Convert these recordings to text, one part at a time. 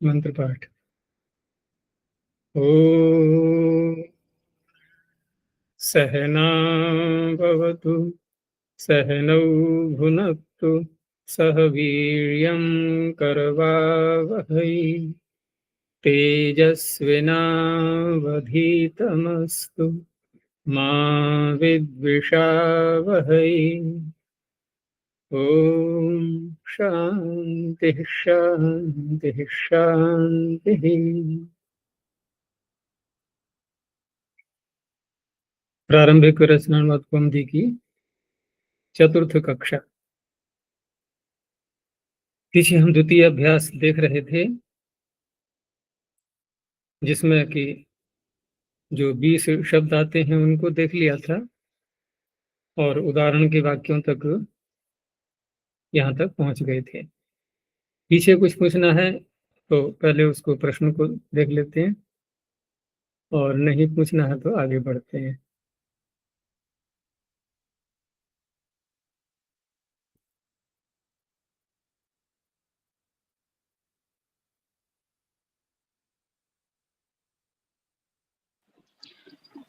मंत्र पाठ। ओम सहना भवतु सहनौ भुनक्तु सह वीर्यं करवावहै तेजस्विनावधीतमस्तु मा विद्विषावहै। ओम शांति शांति शांति। प्रारंभिक रचनात्मक कुंदी की चतुर्थ कक्षा। पीछे हम द्वितीय अभ्यास देख रहे थे जिसमें कि जो 20 शब्द आते हैं उनको देख लिया था और उदाहरण के वाक्यों तक यहाँ तक पहुंच गए थे। पीछे कुछ पूछना है तो पहले उसको प्रश्न को देख लेते हैं और नहीं पूछना है तो आगे बढ़ते हैं।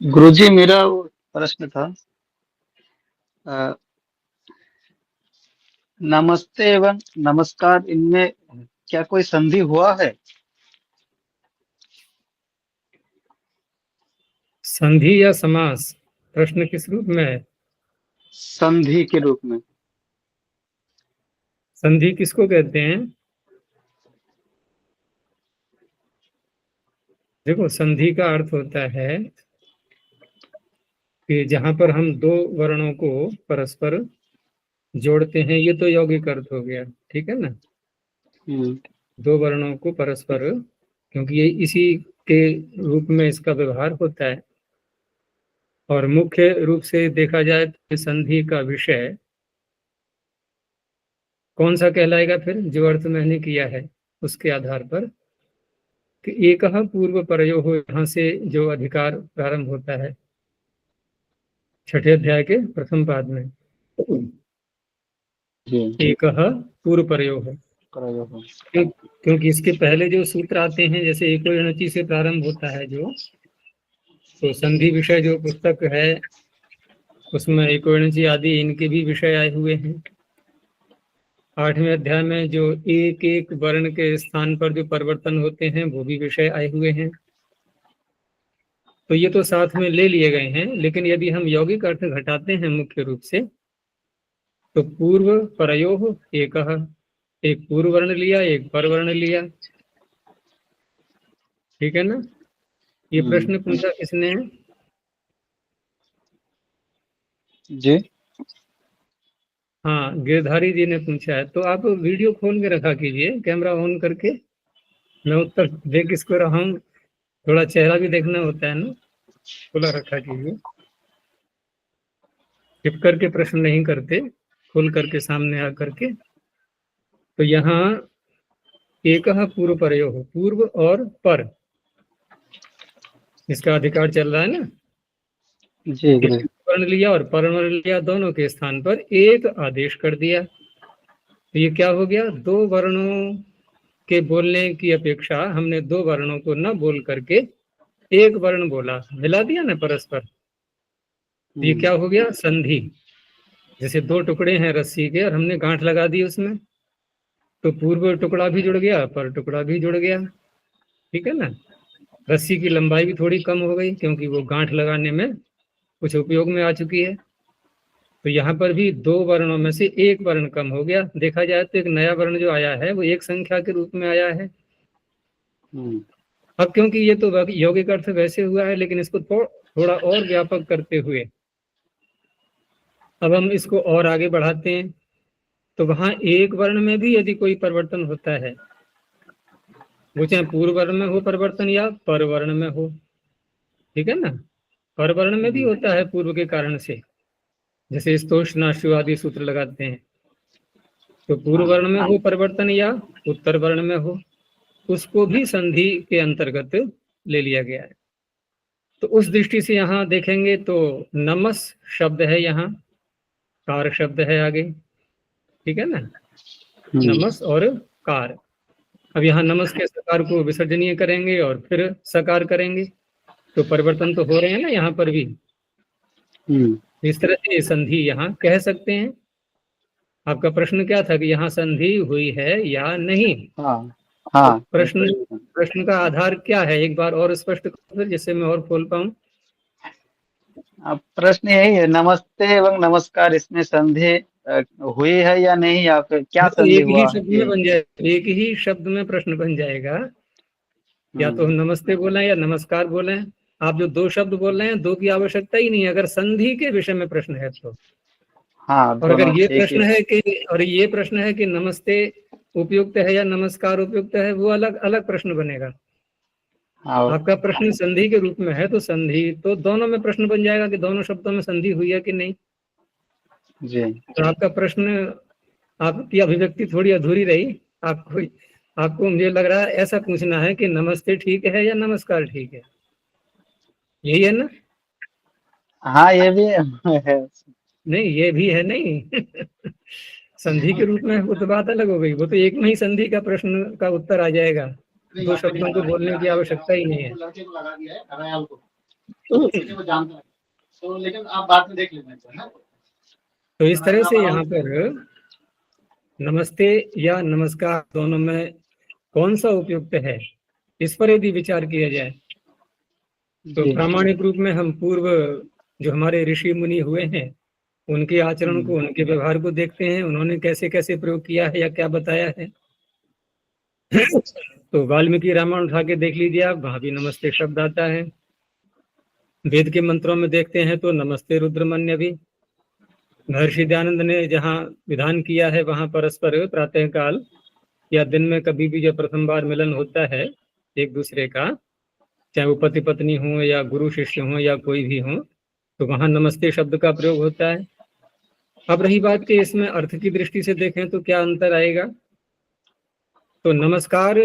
गुरुजी, मेरा प्रश्न था नमस्ते एवं नमस्कार, इनमें क्या कोई संधि हुआ है? संधि या समास? प्रश्न किस रूप में है? संधि के रूप में। संधि किसको कहते हैं? देखो, संधि का अर्थ होता है कि जहां पर हम दो वर्णों को परस्पर जोड़ते हैं, ये तो यौगिक अर्थ हो गया, ठीक है ना। दो वर्णों को परस्पर, क्योंकि ये इसी के रूप में इसका व्यवहार होता है। और मुख्य रूप से देखा जाए तो संधि का विषय कौन सा कहलाएगा फिर, जो अर्थ मैंने किया है उसके आधार पर कि एकः पूर्व परयो हो, यहाँ से जो अधिकार प्रारंभ होता है छठे अध्याय के प्रथम पाद में, एकः पूर्व परयो हो। क्योंकि इसके पहले जो सूत्र आते हैं, जैसे एको एणचि से प्रारंभ होता है जो, तो संधि विषय जो पुस्तक है उसमें एको एणचि आदि इनके भी विषय आए हुए हैं। 8वें अध्याय में जो एक एक वर्ण के स्थान पर जो परिवर्तन होते हैं वो भी विषय आए हुए हैं। तो ये तो साथ में ले लिए गए हैं, लेकिन यदि हम यौगिक अर्थ घटाते हैं मुख्य रूप से, तो पूर्व परयोः एकः, एक पूर्व वर्ण लिया, एक पर वर्ण लिया, ठीक है ना। ये प्रश्न पूछा किसने? जी हाँ, गिरधारी जी ने पूछा है। तो आप वीडियो खोल के रखा कीजिए, कैमरा ऑन करके। मैं उत्तर दे किसको रहा हूँ, थोड़ा चेहरा भी देखना होता है ना, खुला रखा कीजिए। टिप करके प्रश्न नहीं करते, खोल करके सामने आ करके। तो यहाँ एकः पूर्व परयो हो, पूर्व और पर, इसका अधिकार चल रहा है ना। जी वर्ण लिया और पर वर्ण लिया, दोनों के स्थान पर एक आदेश कर दिया। तो ये क्या हो गया, दो वर्णों के बोलने की अपेक्षा हमने दो वर्णों को न बोल करके एक वर्ण बोला, मिला दिया ना परस्पर। ये क्या हो गया, संधि। जैसे दो टुकड़े हैं रस्सी के और हमने गांठ लगा दी उसमें, तो पूर्व टुकड़ा भी जुड़ गया, पर टुकड़ा भी जुड़ गया, ठीक है ना। रस्सी की लंबाई भी थोड़ी कम हो गई क्योंकि वो गांठ लगाने में कुछ उपयोग में आ चुकी है। तो यहाँ पर भी दो वर्णों में से एक वर्ण कम हो गया। देखा जाए तो एक नया वर्ण जो आया है वो एक संख्या के रूप में आया है। अब क्योंकि ये तो यौगिक अर्थ वैसे हुआ है, लेकिन इसको थोड़ा और व्यापक करते हुए अब हम इसको और आगे बढ़ाते हैं। तो वहां एक वर्ण में भी यदि कोई परिवर्तन होता है, वो चाहे पूर्व वर्ण में हो परिवर्तन या पर वर्ण में हो, ठीक है ना। पर वर्ण में भी होता है पूर्व के कारण से, जैसे स्तोष नाशु आदि सूत्र लगाते हैं। तो पूर्व वर्ण में हो परिवर्तन या उत्तर वर्ण में हो, उसको भी संधि के अंतर्गत ले लिया गया है। तो उस दृष्टि से यहाँ देखेंगे तो नमस शब्द है, यहाँ कार शब्द है आगे, ठीक है ना। नमस और कार, अब यहाँ नमस के सकार को विसर्जनीय करेंगे और फिर सकार करेंगे, तो परिवर्तन तो हो रहे हैं ना यहाँ पर भी। इस तरह से संधि यहाँ कह सकते हैं। आपका प्रश्न क्या था कि यहाँ संधि हुई है या नहीं? हाँ हाँ। तो प्रश्न का आधार क्या है, एक बार और स्पष्ट करो फिर, जिससे मैं और खोल पाऊं। अब प्रश्न यही है, नमस्ते एवं नमस्कार इसमें संधि हुई है या नहीं, या फिर क्या तो संधि एक ही हुआ शब्द ये? में बन जाएगा, एक ही शब्द में प्रश्न बन जाएगा। या तो हम नमस्ते बोलें या नमस्कार बोलें। आप जो दो शब्द बोल रहे हैं, दो की आवश्यकता ही नहीं है, अगर संधि के विषय में प्रश्न है तो। हाँ, और अगर दोनों ये एक ही। प्रश्न है कि नमस्ते उपयुक्त है या नमस्कार उपयुक्त है, वो अलग अलग प्रश्न बनेगा। हाँ आपका प्रश्न संधि के रूप में है, तो संधि तो दोनों में प्रश्न बन जाएगा कि दोनों शब्दों में संधि हुई है कि नहीं। जी। तो आपका प्रश्न, आपकी अभिव्यक्ति थोड़ी अधूरी रही। आपको मुझे लग रहा है ऐसा पूछना है कि नमस्ते ठीक है या नमस्कार ठीक है, यही है ना? हाँ, ये भी है। नहीं, ये भी है नहीं। संधि के रूप में वो तो बात अलग हो गई, वो तो एक में ही संधि का प्रश्न का उत्तर आ जाएगा, दो शब्दों को बोलने की आवश्यकता ही नहीं है। तो लेकिन आप बात में देख लेना। तो इस तरह से यहाँ पर नमस्ते या नमस्कार दोनों में कौन सा उपयुक्त है, इस पर यदि विचार किया जाए तो प्रामाणिक रूप में हम पूर्व जो हमारे ऋषि मुनि हुए हैं, उनके आचरण को, उनके व्यवहार को देखते हैं, उन्होंने कैसे कैसे प्रयोग किया है या क्या बताया है। तो वाल्मीकि रामायण उठा के देख लीजिए आप, वहां भी नमस्ते शब्द आता है। वेद के मंत्रों में देखते हैं तो नमस्ते रुद्रमन्य भी। महर्षि दयानंद ने जहाँ विधान किया है, वहां परस्पर प्रातः काल या दिन में कभी भी जब प्रथम बार मिलन होता है एक दूसरे का, चाहे वो पति पत्नी हो या गुरु शिष्य हो या कोई भी हो, तो वहां नमस्ते शब्द का प्रयोग होता है। अब रही बात कि इसमें अर्थ की दृष्टि से देखें तो क्या अंतर आएगा, तो नमस्कार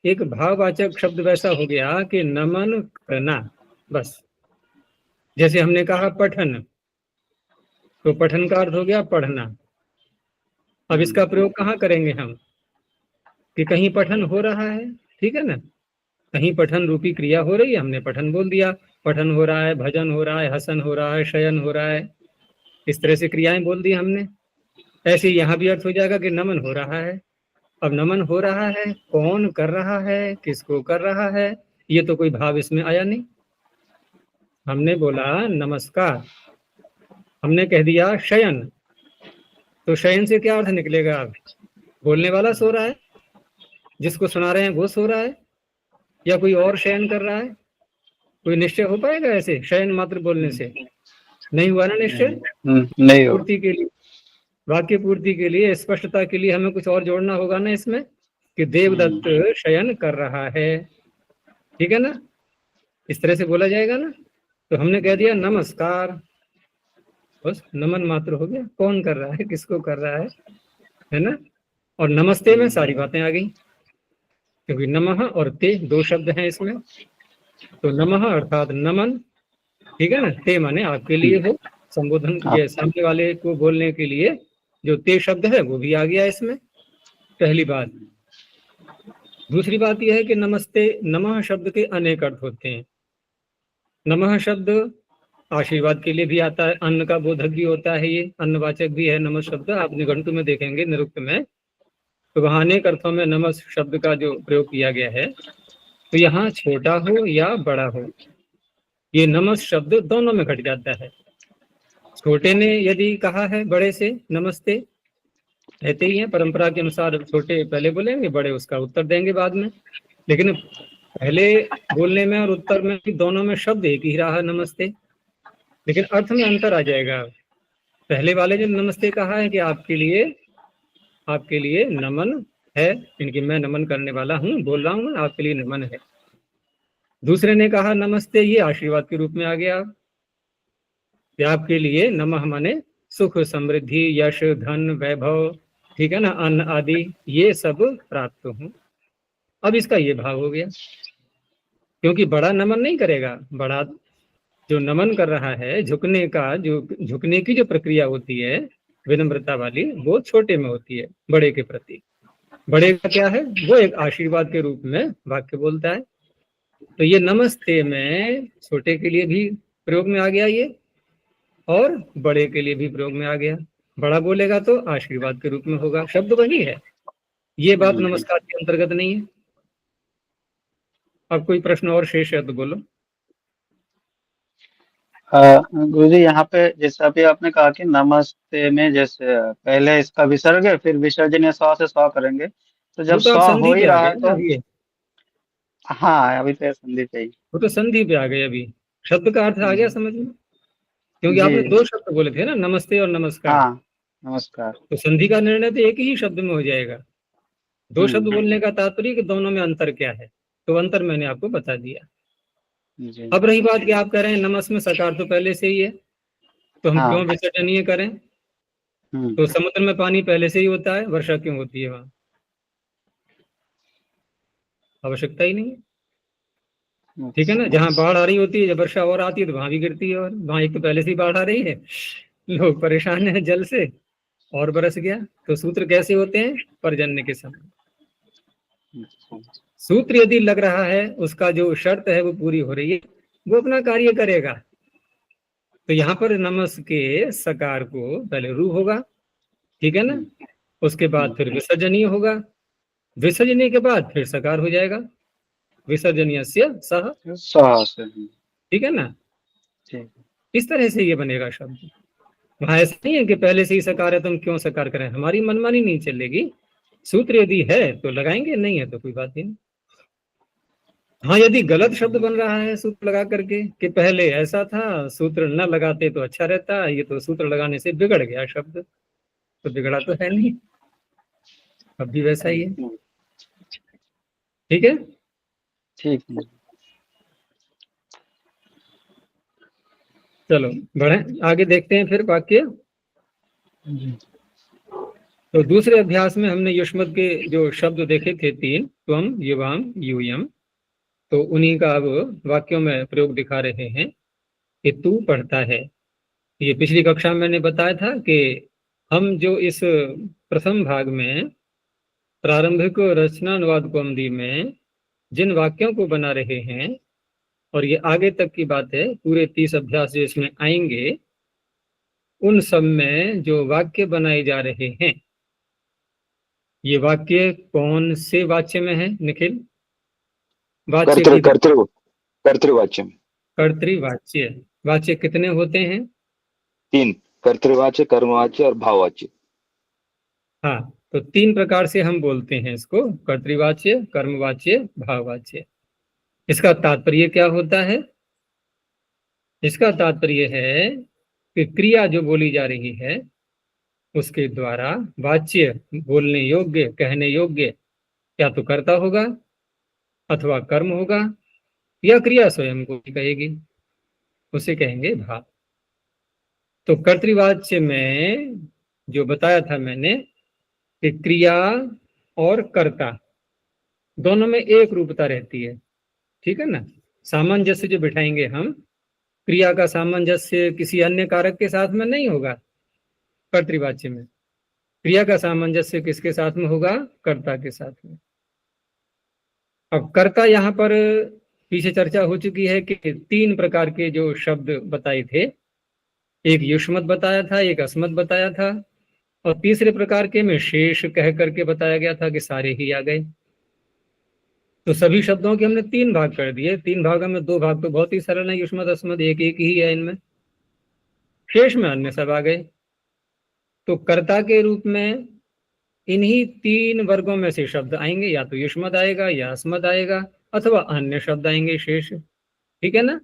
एक भाववाचक शब्द वैसा हो गया कि नमन करना, बस। जैसे हमने कहा पठन, तो पठन का अर्थ हो गया पढ़ना। अब इसका प्रयोग कहाँ करेंगे हम, कि कहीं पठन हो रहा है, ठीक है ना, कहीं पठन रूपी क्रिया हो रही है, हमने पठन बोल दिया, पठन हो रहा है, भजन हो रहा है, हसन हो रहा है, शयन हो रहा है, इस तरह से क्रियाएं बोल दी हमने। ऐसे यहाँ भी अर्थ हो जाएगा कि नमन हो रहा है। अब नमन हो रहा है, कौन कर रहा है, किसको कर रहा है, ये तो कोई भाव इसमें आया नहीं। हमने बोला नमस्कार, हमने कह दिया शयन, तो शयन से क्या अर्थ निकलेगा? अब बोलने वाला सो रहा है, जिसको सुना रहे हैं वो सो रहा है, या कोई और शयन कर रहा है? कोई निश्चय हो पाएगा ऐसे शयन मात्र बोलने से? नहीं हुआ ना निश्चय। नहीं हो। पूर्ति के लिए, वाक्य पूर्ति के लिए, स्पष्टता के लिए हमें कुछ और जोड़ना होगा ना इसमें, कि देवदत्त शयन कर रहा है, ठीक है ना, इस तरह से बोला जाएगा ना। तो हमने कह दिया नमस्कार, बस नमन मात्र हो गया, कौन कर रहा है, किसको कर रहा है ना। और नमस्ते में सारी बातें आ गई, क्योंकि नमः और ते दो शब्द हैं इसमें। तो नमः अर्थात नमन, ठीक है ना, ते माने आपके लिए हो, संबोधन ये सामने वाले को बोलने के लिए जो ते शब्द है वो भी आ गया इसमें, पहली बात। दूसरी बात यह है कि नमस्ते, नमः शब्द के अनेक अर्थ होते हैं। नमः शब्द आशीर्वाद के लिए भी आता है, अन्न का बोधक भी होता है, ये अन्नवाचक भी है नमः शब्द। आप निघंटु में देखेंगे निरुक्त में, तो वहां अनेक अर्थों में नमः शब्द का जो प्रयोग किया गया है। तो यहाँ छोटा हो या बड़ा हो, ये नमः शब्द दोनों में घट जाता है। छोटे ने यदि कहा है बड़े से नमस्ते, कहते ही है परंपरा के अनुसार, छोटे पहले बोलेंगे, बड़े उसका उत्तर देंगे बाद में। लेकिन पहले बोलने में और उत्तर में दोनों में शब्द एक ही रहा नमस्ते, लेकिन अर्थ में अंतर आ जाएगा। पहले वाले जो नमस्ते कहा है कि आपके लिए नमन है, इनकी मैं नमन करने वाला हूँ, बोल रहा हूँ, आपके लिए नमन है। दूसरे ने कहा नमस्ते, ये आशीर्वाद के रूप में आ गया, आपके लिए नमः माने सुख, समृद्धि, यश, धन, वैभव, ठीक है ना, अन्न आदि ये सब प्राप्त हो। अब इसका ये भाव हो गया, क्योंकि बड़ा नमन नहीं करेगा, बड़ा जो नमन कर रहा है, झुकने का जो, झुकने की जो प्रक्रिया होती है विनम्रता वाली, वो छोटे में होती है बड़े के प्रति। बड़े का क्या है, वो एक आशीर्वाद के रूप में वाक्य बोलता है। तो ये नमस्ते में छोटे के लिए भी प्रयोग में आ गया ये, और बड़े के लिए भी प्रयोग में आ गया। बड़ा बोलेगा तो आशीर्वाद के रूप में होगा, शब्द वही है, ये बात जी। नमस्कार के अंतर्गत नहीं है। अब कोई प्रश्न और शेष है तो बोलो। गुरुजी यहाँ पे जैसे अभी आपने कहा कि नमस्ते में जैसे पहले इसका विसर्ग है, फिर विसर्जन या स्व से स्व करेंगे, तो जब वो तो आप स्व हो संधि ही पे आ रहा गए है ना तो अभी, हाँ अभी तो संधि पे ही। वो तो संधि पे आ गए अभी, शब्द का अर्थ आ गया जी समझ में। क्योंकि जी। आपने दो शब्द बोले थे ना, नमस्ते और नमस्कार, हाँ नमस्कार। तो संधि का निर्णय तो एक ही शब्द में हो जाएगा। दो शब्द हम्म। बोलने का तात्पर्य कि दोनों में अंतर क्या है, तो अंतर मैंने आपको बता दिया। जी। अब रही बात कि आप कह रहे हैं नमस में सकार तो पहले से ही है, तो हम क्यों हाँ। विसर्जनीय करें। हम्म। तो समुद्र में पानी पहले से ही होता है, वर्षा क्यों होती है वहां, आवश्यकता ही नहीं है। ठीक है ना, अच्छा। जहाँ बाढ़ आ रही होती है, जब वर्षा और आती है तो वहां भी गिरती है, और वहां एक तो पहले से ही बाढ़ आ रही है, लोग परेशान है जल से, और बरस गया। तो सूत्र कैसे होते हैं, पर्जन्य के समय। अच्छा। सूत्र यदि लग रहा है, उसका जो शर्त है वो पूरी हो रही है, वो अपना कार्य करेगा। तो यहाँ पर नमस के सकार को पहले रू होगा, ठीक है ना, उसके बाद फिर विसर्जनीय होगा, विसर्जनीय के बाद फिर सकार हो जाएगा, विसर्जनीय से सह, स्व से। ठीक है ना। ठीक। इस तरह से ये बनेगा शब्द। वहां ऐसा नहीं है कि पहले से ही सकार है तो हम क्यों सकार करें, हमारी मनमानी नहीं चलेगी। सूत्र यदि है तो लगाएंगे, नहीं है तो कोई बात नहीं। हाँ, यदि गलत शब्द बन रहा है सूत्र लगा करके कि पहले ऐसा था, सूत्र न लगाते तो अच्छा रहता, ये तो सूत्र लगाने से बिगड़ गया शब्द, तो बिगड़ा तो है नहीं, अब भी वैसा ही है। ठीक है, ठीक है। चलो बढ़े आगे, देखते हैं फिर वाक्य। जी। तो दूसरे अभ्यास में हमने युष्मत के जो शब्द देखे थे तीन, त्वम, युवाम, यूयम, तो उन्हीं का अब वाक्यों में प्रयोग दिखा रहे हैं कि तू पढ़ता है। ये पिछली कक्षा में मैंने बताया था कि हम जो इस प्रथम भाग में प्रारंभिक रचनानुवाद कौमुदी में जिन वाक्यों को बना रहे हैं, और ये आगे तक की बात है, पूरे 30 अभ्यास जो इसमें आएंगे, उन सब में जो वाक्य बनाए जा रहे हैं, ये वाक्य कौन से वाच्य में है निखिल, वाच्य कर्तृ की कर्तृ कर्तृवाच्य में कर्तृवाच्य। वाच्य कितने होते हैं, 3, कर्तृवाच्य, कर्मवाच्य और भाववाच्य। हाँ, तो 3 प्रकार से हम बोलते हैं इसको, कर्तृवाच्य, कर्मवाच्य, भाववाच्य। इसका तात्पर्य क्या होता है, इसका तात्पर्य है कि क्रिया जो बोली जा रही है उसके द्वारा वाच्य, बोलने योग्य, कहने योग्य, या तो कर्ता होगा अथवा कर्म होगा, या क्रिया स्वयं को भी कहेगी, उसे कहेंगे भाव। तो कर्तृवाच्य में जो बताया था मैंने कि क्रिया और कर्ता दोनों में एक रूपता रहती है, ठीक है ना। सामंजस्य जो बिठाएंगे हम, क्रिया का सामंजस्य किसी अन्य कारक के साथ में नहीं होगा कर्तृवाच्य में, क्रिया का सामंजस्य किसके साथ में होगा, कर्ता के साथ में। अब कर्ता यहाँ पर पीछे चर्चा हो चुकी है कि 3 प्रकार के जो शब्द बताए थे, एक युष्मत बताया था, एक अस्मत बताया था, और तीसरे प्रकार के में शेष कह करके बताया गया था कि सारे ही आ गए। तो सभी शब्दों के हमने 3 भाग कर दिए, 3 भागों में 2 भाग तो बहुत ही सरल है, युष्मत अस्मत एक एक ही है इनमें, शेष में अन्य सब आ गए। तो कर्ता के रूप में इन्हीं 3 वर्गों में से शब्द आएंगे, या तो युष्मत आएगा, या अस्मत आएगा, अथवा अन्य शब्द आएंगे शेष, ठीक है ना।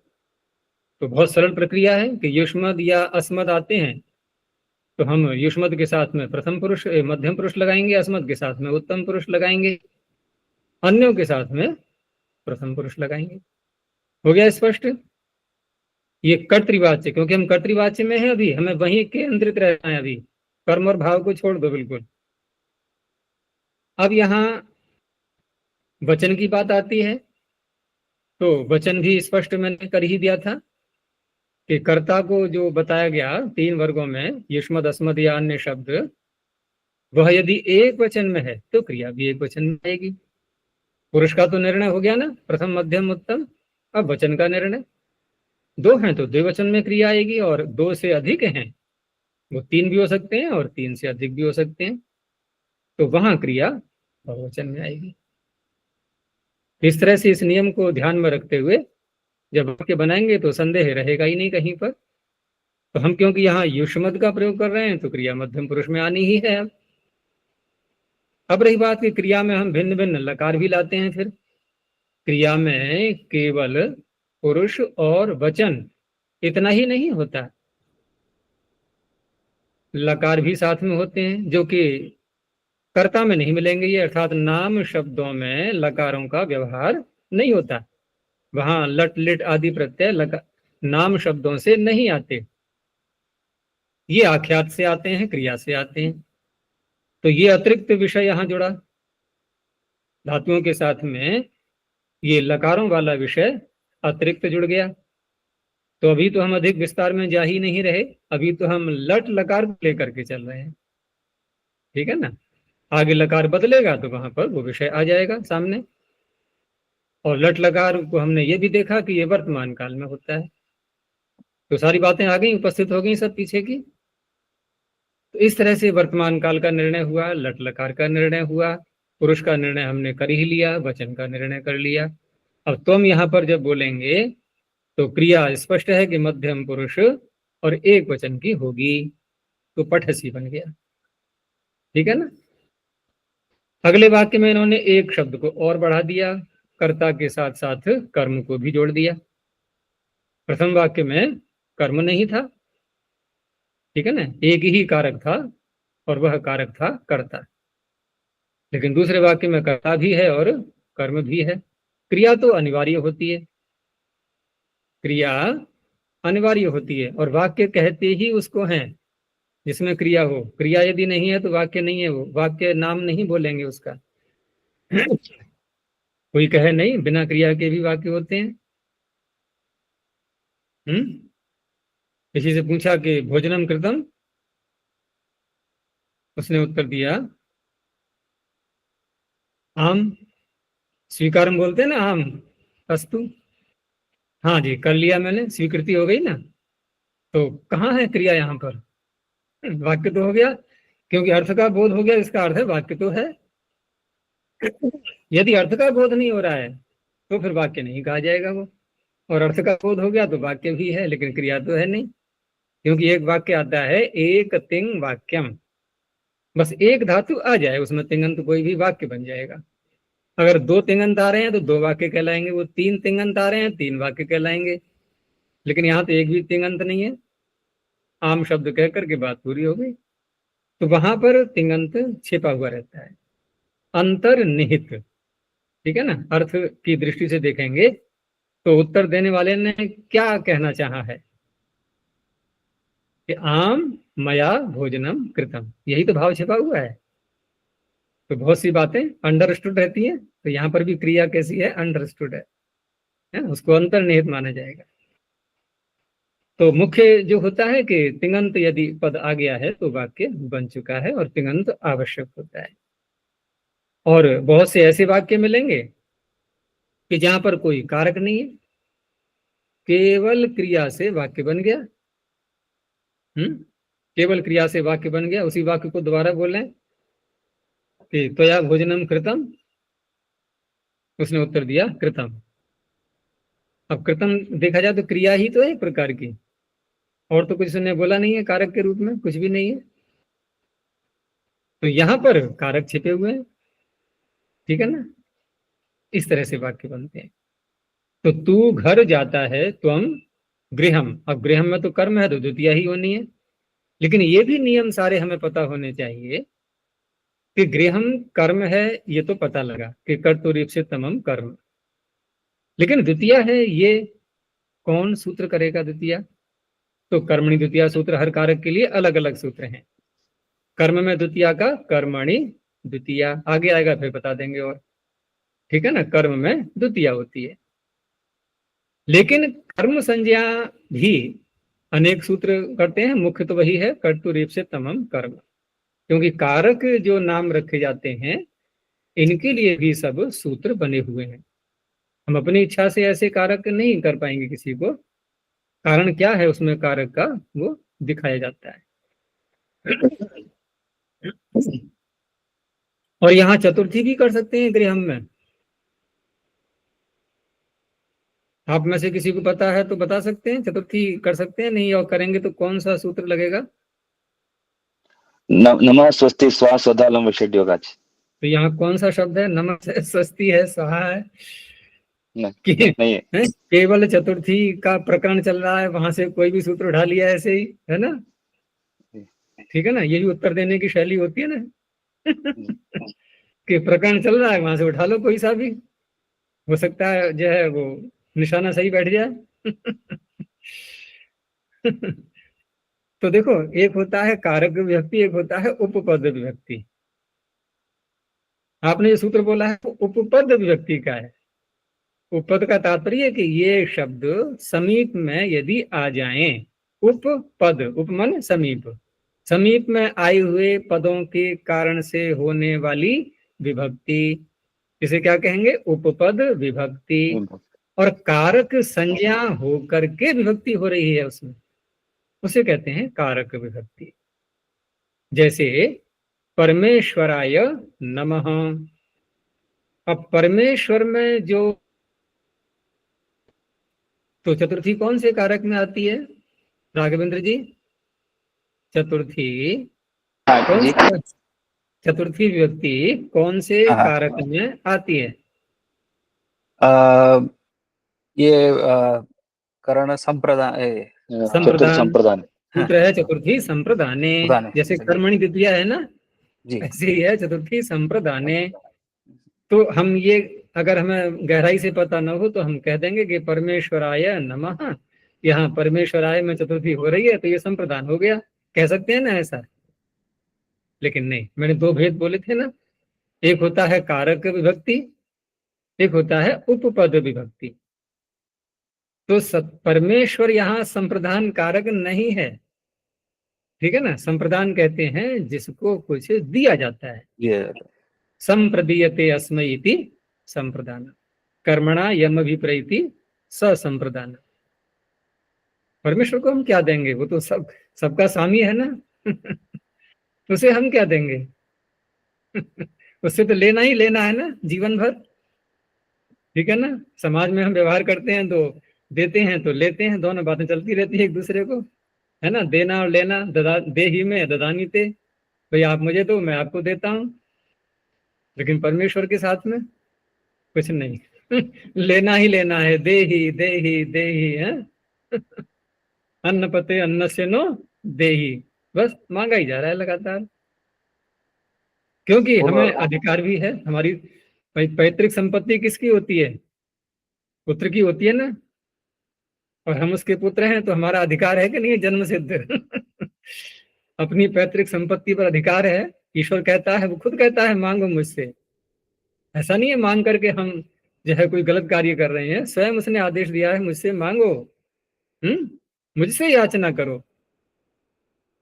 तो बहुत सरल प्रक्रिया है कि युष्मत या अस्मत आते हैं तो हम युष्मत के साथ में प्रथम पुरुष मध्यम पुरुष लगाएंगे, अस्मत के साथ में उत्तम पुरुष लगाएंगे, अन्यों के साथ में प्रथम पुरुष लगाएंगे। हो गया स्पष्ट। ये कर्तृवाच्य, क्योंकि हम कर्तृवाच्य में हैं अभी, हमें वहीं केंद्रित रहना है अभी, कर्म और भाव को छोड़ दो बिल्कुल। अब यहाँ वचन की बात आती है, तो वचन भी स्पष्ट मैंने कर ही दिया था कि कर्ता को जो बताया गया 3 वर्गों में, युष्मत अस्मत या अन्य शब्द, वह यदि एक वचन में है तो क्रिया भी एक वचन में आएगी। पुरुष का तो निर्णय हो गया ना, प्रथम मध्यम उत्तम। अब वचन का निर्णय, दो हैं तो द्विवचन में क्रिया आएगी, और दो से अधिक हैं वो तीन भी हो सकते हैं और तीन से अधिक भी हो सकते हैं, तो वहां क्रिया बहुवचन में आएगी। इस तरह से इस नियम को ध्यान में रखते हुए जब वाक्य बनाएंगे तो संदेह रहेगा ही नहीं कहीं पर। तो हम क्योंकि यहाँ युष्मद का प्रयोग कर रहे हैं तो क्रिया मध्यम पुरुष में आनी ही है। अब रही बात कि क्रिया में हम भिन्न भिन्न लकार भी लाते हैं। फिर क्रिया में केवल पुरुष और वचन इतना ही नहीं होता, लकार भी साथ में होते हैं, जो कि कर्ता में नहीं मिलेंगे ये, अर्थात नाम शब्दों में लकारों का व्यवहार नहीं होता। वहां लट लिट आदि प्रत्यय नाम शब्दों से नहीं आते, ये आख्यात से आते हैं, क्रिया से आते हैं। तो ये अतिरिक्त विषय यहां जुड़ा, धातुओं के साथ में ये लकारों वाला विषय अतिरिक्त जुड़ गया। तो अभी तो हम अधिक विस्तार में जा ही नहीं रहे, अभी तो हम लट लकार को लेकर के चल रहे हैं, ठीक है ना। आगे लकार बदलेगा तो वहां पर वो विषय आ जाएगा सामने। और लट लकार को हमने ये भी देखा कि ये वर्तमान काल में होता है। तो सारी बातें आ गई, उपस्थित हो गई सब पीछे की। तो इस तरह से वर्तमान काल का निर्णय हुआ, लट लकार का निर्णय हुआ, पुरुष का निर्णय हमने कर ही लिया, वचन का निर्णय कर लिया। अब तुम यहाँ पर जब बोलेंगे तो क्रिया स्पष्ट है कि मध्यम पुरुष और एक वचन की होगी, तो पठसी बन गया, ठीक है ना। अगले वाक्य में इन्होंने एक शब्द को और बढ़ा दिया, कर्ता के साथ साथ कर्म को भी जोड़ दिया। प्रथम वाक्य में कर्म नहीं था, ठीक है ना, एक ही कारक था और वह कारक था कर्ता। लेकिन दूसरे वाक्य में कर्ता भी है और कर्म भी है। क्रिया तो अनिवार्य होती है, क्रिया अनिवार्य होती है, और वाक्य कहते ही उसको हैं जिसमें क्रिया हो। क्रिया यदि नहीं है तो वाक्य नहीं है, वो वाक्य नाम नहीं बोलेंगे उसका। कोई कहे नहीं बिना क्रिया के भी वाक्य होते हैं। किसी से पूछा कि भोजनम कृतम, उसने उत्तर दिया आम, स्वीकारम बोलते हैं ना, आम अस्तु, हाँ जी कर लिया मैंने, स्वीकृति हो गई ना। तो कहाँ है क्रिया यहाँ पर? वाक्य तो हो गया, क्योंकि अर्थ का बोध हो गया, इसका अर्थ है वाक्य तो है। यदि अर्थ का बोध नहीं हो रहा है तो फिर वाक्य नहीं कहा जाएगा वो, और अर्थ का बोध हो गया तो वाक्य भी है, लेकिन क्रिया तो है नहीं। क्योंकि एक वाक्य आता है एक तिंग वाक्यम, बस एक धातु आ जाए उसमें तिंगंत, कोई भी वाक्य बन जाएगा। अगर दो तिंगंत आ रहे हैं तो दो वाक्य कहलाएंगे, वो तीन तिंगंत आ रहे हैं तीन वाक्य कहलाएंगे। लेकिन यहाँ तो एक भी तिंगंत नहीं है, आम शब्द कह करके बात पूरी हो गई। तो वहां पर तिंगंत छिपा हुआ रहता है, अंतर्निहित, ठीक है ना। अर्थ की दृष्टि से देखेंगे तो उत्तर देने वाले ने क्या कहना चाहा है कि आम मया भोजनम कृतम, यही तो भाव छिपा हुआ है। तो बहुत सी बातें अंडरस्टूड रहती हैं, तो यहाँ पर भी क्रिया कैसी है, अंडरस्टूड है, उसको अंतर्निहित माना जाएगा। तो मुख्य जो होता है कि तिंगंत यदि पद आ गया है तो वाक्य बन चुका है, और तिंगंत आवश्यक होता है। और बहुत से ऐसे वाक्य मिलेंगे कि जहां पर कोई कारक नहीं है, केवल क्रिया से वाक्य बन गया। केवल क्रिया से वाक्य बन गया। उसी वाक्य को दोबारा बोलें कि त्वया भोजनम कृतम, उसने उत्तर दिया कृतम। अब कृतम देखा जाए तो क्रिया ही तो है एक प्रकार की, और तो कुछ उसने बोला नहीं है कारक के रूप में, कुछ भी नहीं है। तो यहां पर कारक छिपे हुए हैं, ठीक है ना। इस तरह से वाक्य बनते हैं। तो तू घर जाता है, त्वम गृहम, अब गृहम में तो कर्म है तो द्वितीया ही होनी है। लेकिन ये भी नियम सारे हमें पता होने चाहिए कि गृहम कर्म है, ये तो पता लगा कि कर्तुरीप से तमम कर्म, लेकिन द्वितीया है ये कौन सूत्र करेगा द्वितीया? तो कर्मणि द्वितीया सूत्र हर कारक के लिए अलग अलग सूत्र हैं। कर्म में द्वितीया का कर्मणि द्वितीया आगे आएगा, फिर बता देंगे। और ठीक है ना, कर्म में द्वितीया होती है। लेकिन कर्म संज्ञा भी अनेक सूत्र करते हैं, मुख्य तो वही है कर्तुरीप से तमम कर्म। क्योंकि कारक जो नाम रखे जाते हैं इनके लिए भी सब सूत्र बने हुए हैं। हम अपनी इच्छा से ऐसे कारक नहीं कर पाएंगे किसी को, कारण क्या है उसमें कारक का वो दिखाया जाता है। और यहाँ चतुर्थी भी कर सकते हैं गृहम में। आप में से किसी को पता है तो बता सकते हैं, चतुर्थी कर सकते हैं नहीं, और करेंगे तो कौन सा सूत्र लगेगा? नमः स्वस्ति स्वाहा स्वधालम विषयोगाच। तो यहाँ कौन सा शब्द है? नमः है, स्वस्ति है, स्वाहा है कि नहीं है। है? केवल चतुर्थी का प्रकरण चल रहा है, वहां से कोई भी सूत्र उठा लिया ऐसे ही, है ना? ठीक है ना, यही उत्तर देने की शैली होती है ना। कि प्रकरण चल रहा है, वहां से उठा लो कोई सा भी, हो सकता है जो है वो निशाना सही बैठ जाए। तो देखो, एक होता है कारक विभक्ति, एक होता है उपपद विभक्ति। आपने ये सूत्र बोला है तो उपपद विभक्ति का है। उपपद का तात्पर्य कि ये शब्द समीप में यदि आ जाएं, उपपद, उपमन समीप, समीप में आए हुए पदों के कारण से होने वाली विभक्ति, इसे क्या कहेंगे? उपपद विभक्ति। और कारक संज्ञा होकर के विभक्ति हो रही है उसमें, उसे कहते हैं कारक विभक्ति। जैसे परमेश्वराय नमः। अब परमेश्वर में जो, तो चतुर्थी कौन से कारक में आती है राघवेंद्र जी? चतुर्थी कौन जी। सा, चतुर्थी विभक्ति कौन से हाँ। कारक में आती है? ये करण संप्रदान चतुर्थ संप्रदान। सूत्र है चतुर्थी संप्रदाने। जैसे कर्मणि द्वितीया है ना, ऐसे ही है चतुर्थी संप्रदाने। तो हम ये, अगर हमें गहराई से पता न हो तो हम कह देंगे कि परमेश्वराय नमः, यहाँ परमेश्वराय में चतुर्थी हो रही है तो ये संप्रदान हो गया, कह सकते हैं ना ऐसा? लेकिन नहीं, मैंने दो भेद बोले थे ना, एक होता है कारक विभक्ति, एक होता है उपपद विभक्ति। तो परमेश्वर यहाँ संप्रदान कारक नहीं है, ठीक है ना? संप्रदान कहते हैं जिसको कुछ दिया जाता है। संप्रदीयते अस्मै इति संप्रदान, कर्मणा यम अभिप्रैति ससंप्रदान। परमेश्वर को हम क्या देंगे? वो तो सबका स्वामी है ना। उसे हम क्या देंगे? उससे तो लेना ही लेना है ना जीवन भर, ठीक है ना? समाज में हम व्यवहार करते हैं तो देते हैं तो लेते हैं, दोनों बातें चलती रहती है एक दूसरे को, है ना? देना और लेना, दे ही में ददानी ते, भाई आप मुझे दो मैं आपको देता हूं। लेकिन परमेश्वर के साथ में कुछ नहीं। लेना ही लेना है, दे ही दे ही दे ही है। अन्न पते अन्न से नो दे ही, बस मांगा ही जा रहा है लगातार। क्योंकि हमें अधिकार भी है, हमारी पैतृक संपत्ति किसकी होती है? पुत्र की होती है ना, और हम उसके पुत्र हैं तो हमारा अधिकार है कि नहीं है? जन्म सिद्ध। अपनी पैतृक संपत्ति पर अधिकार है। ईश्वर कहता है, वो खुद कहता है मांगो मुझसे। ऐसा नहीं है मांग करके हम जो है कोई गलत कार्य कर रहे हैं, स्वयं उसने आदेश दिया है मुझसे मांगो, मुझसे याचना करो,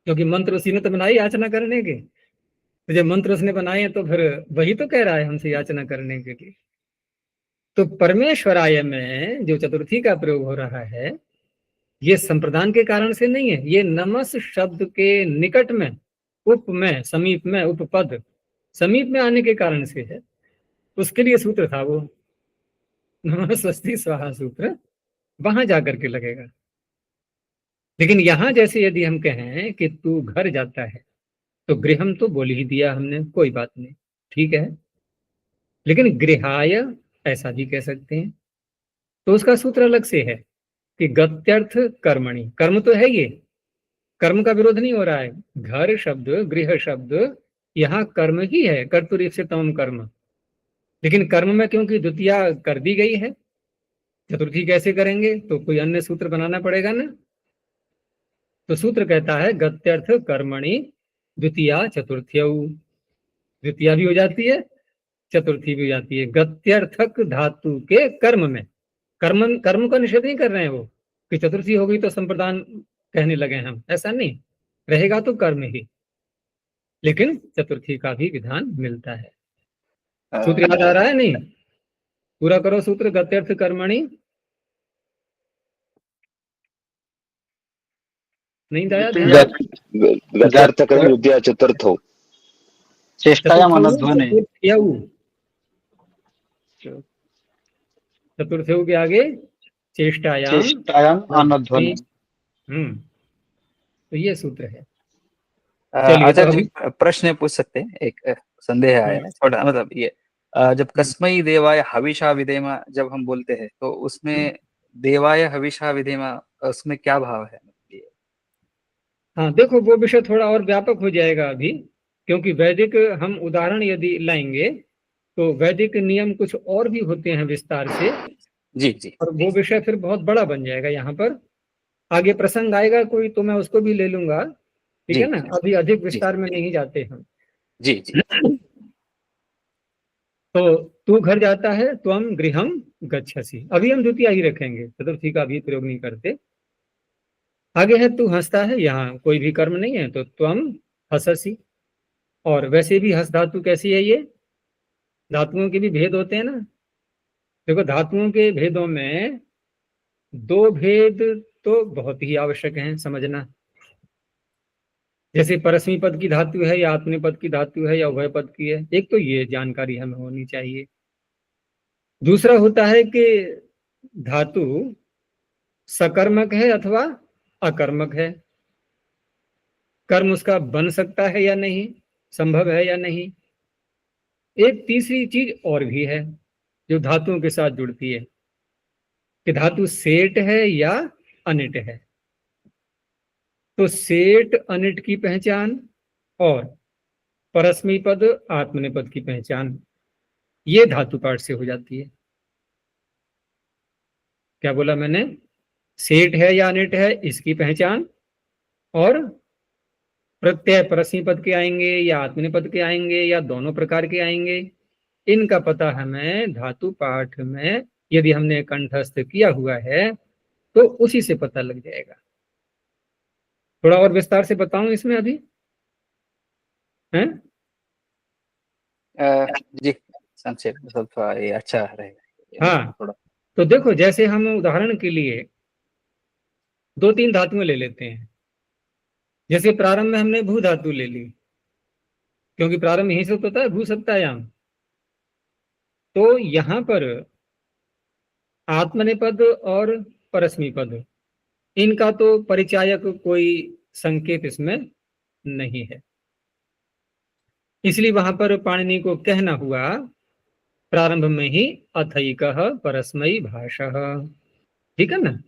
क्योंकि मंत्र उसी ने तो बनाई याचना करने के। तो जब मंत्र उसने बनाए तो फिर वही तो कह रहा है हमसे याचना करने के लिए। तो परमेश्वराय में जो चतुर्थी का प्रयोग हो रहा है ये संप्रदान के कारण से नहीं है, ये नमस शब्द के निकट में, उप में, समीप में, उपपद समीप में आने के कारण से है। उसके लिए सूत्र था वो नमः स्वस्ति स्वाहा सूत्र, वहां जाकर के लगेगा। लेकिन यहां जैसे यदि हम कहें कि तू घर जाता है तो गृहम तो बोल ही दिया हमने, कोई बात नहीं, ठीक है। लेकिन गृहाय ऐसा भी कह सकते हैं, तो उसका सूत्र अलग से है कि गत्यर्थ कर्मणि, कर्म तो है ये, कर्म का विरोध नहीं हो रहा है। घर शब्द, गृह शब्द यहाँ कर्म ही है, कर्तुरीप से तमम कर्म। लेकिन कर्म में क्योंकि द्वितीया कर दी गई है, चतुर्थी कैसे करेंगे? तो कोई अन्य सूत्र बनाना पड़ेगा ना। तो सूत्र कहता है गत्यर्थ कर्मणि द्वितीया चतुर्थ्यौ, द्वितीया भी हो जाती है, चतुर्थी भी हो जाती है। गत्यर्थक धातु के कर्म में, कर्म का निषेध नहीं कर रहे हैं वो कि चतुर्थी हो गई तो संप्रदान कहने लगे हम, ऐसा नहीं, रहेगा तो कर्म ही। लेकिन चतुर्थी का भी विधान मिलता है। सूत्र याद आ रहा है? नहीं, पूरा करो सूत्र। गत्यर्थ कर्मणि, नहीं आया ध्यान? गत्यर्थ कर्म विद्या चतुर्थो, चेष्टायाम अनुध्वनि। चतुर्थ्यौ के आगे चेष्टायाम अनुध्वनि। तो ये सूत्र है। आचार्य जी प्रश्न पूछ सकते हैं? एक संदेह आया है थोड़ा, मतलब ये जब कस्मै देवाय हविषा विधेम जब हम बोलते हैं तो उसमें देवाय हविषा विधेम उसमें क्या भाव है? हाँ देखो, वो विषय थोड़ा और व्यापक हो जाएगा अभी, क्योंकि वैदिक हम उदाहरण यदि लाएंगे तो वैदिक नियम कुछ और भी होते हैं विस्तार से। जी जी। और वो विषय फिर बहुत बड़ा बन जाएगा। यहाँ पर आगे प्रसंग आएगा कोई तो मैं उसको भी ले लूंगा, ठीक है ना? अभी अधिक विस्तार में नहीं जाते हम। जी जी। तो तू घर जाता है, त्वम गृहम गच्छसि। अभी हम द्वितीय ही रखेंगे, चतुर्थी का भी प्रयोग नहीं करते। आगे है तू हंसता है, यहाँ कोई भी कर्म नहीं है तो त्वम हससि। और वैसे भी हस धातु कैसी है? ये धातुओं के भी भेद होते हैं ना। देखो, धातुओं के भेदों में दो भेद तो बहुत ही आवश्यक हैं समझना। जैसे परस्मी पद की धातु है या आत्मनेपद पद की धातु है या उभय पद की है, एक तो ये जानकारी हमें होनी चाहिए। दूसरा होता है कि धातु सकर्मक है अथवा अकर्मक है, कर्म उसका बन सकता है या नहीं, संभव है या नहीं। एक तीसरी चीज और भी है जो धातुओं के साथ जुड़ती है कि धातु सेठ है या अनिट है। तो सेठ अनिट की पहचान और परस्मी पद आत्मनेपद की पहचान ये धातु पाठ से हो जाती है। क्या बोला मैंने? सेठ है या अनिट है इसकी पहचान, और प्रत्यय परस्मी पद के आएंगे या आत्मनेपद के आएंगे या दोनों प्रकार के आएंगे, इनका पता हमें धातु पाठ में यदि हमने कंठस्थ किया हुआ है तो उसी से पता लग जाएगा। थोड़ा और विस्तार से बताऊं इसमें अभी हैं? जी संक्षेप ಸ್ವಲ್ಪ ये अच्छा रहेगा। हाँ थोड़ा तो देखो, जैसे हम उदाहरण के लिए दो तीन धातुएं ले लेते हैं। जैसे प्रारंभ में हमने भू धातु ले ली, क्योंकि प्रारंभ यहीं से होता है, भू सप्तायाम। तो यहां पर आत्मनेपद और परस्मी पद, इनका तो परिचायक कोई संकेत इसमें नहीं है, इसलिए वहां पर पाणिनि को कहना हुआ प्रारंभ में ही अथैकः परस्मै भाषः, ठीक है ना?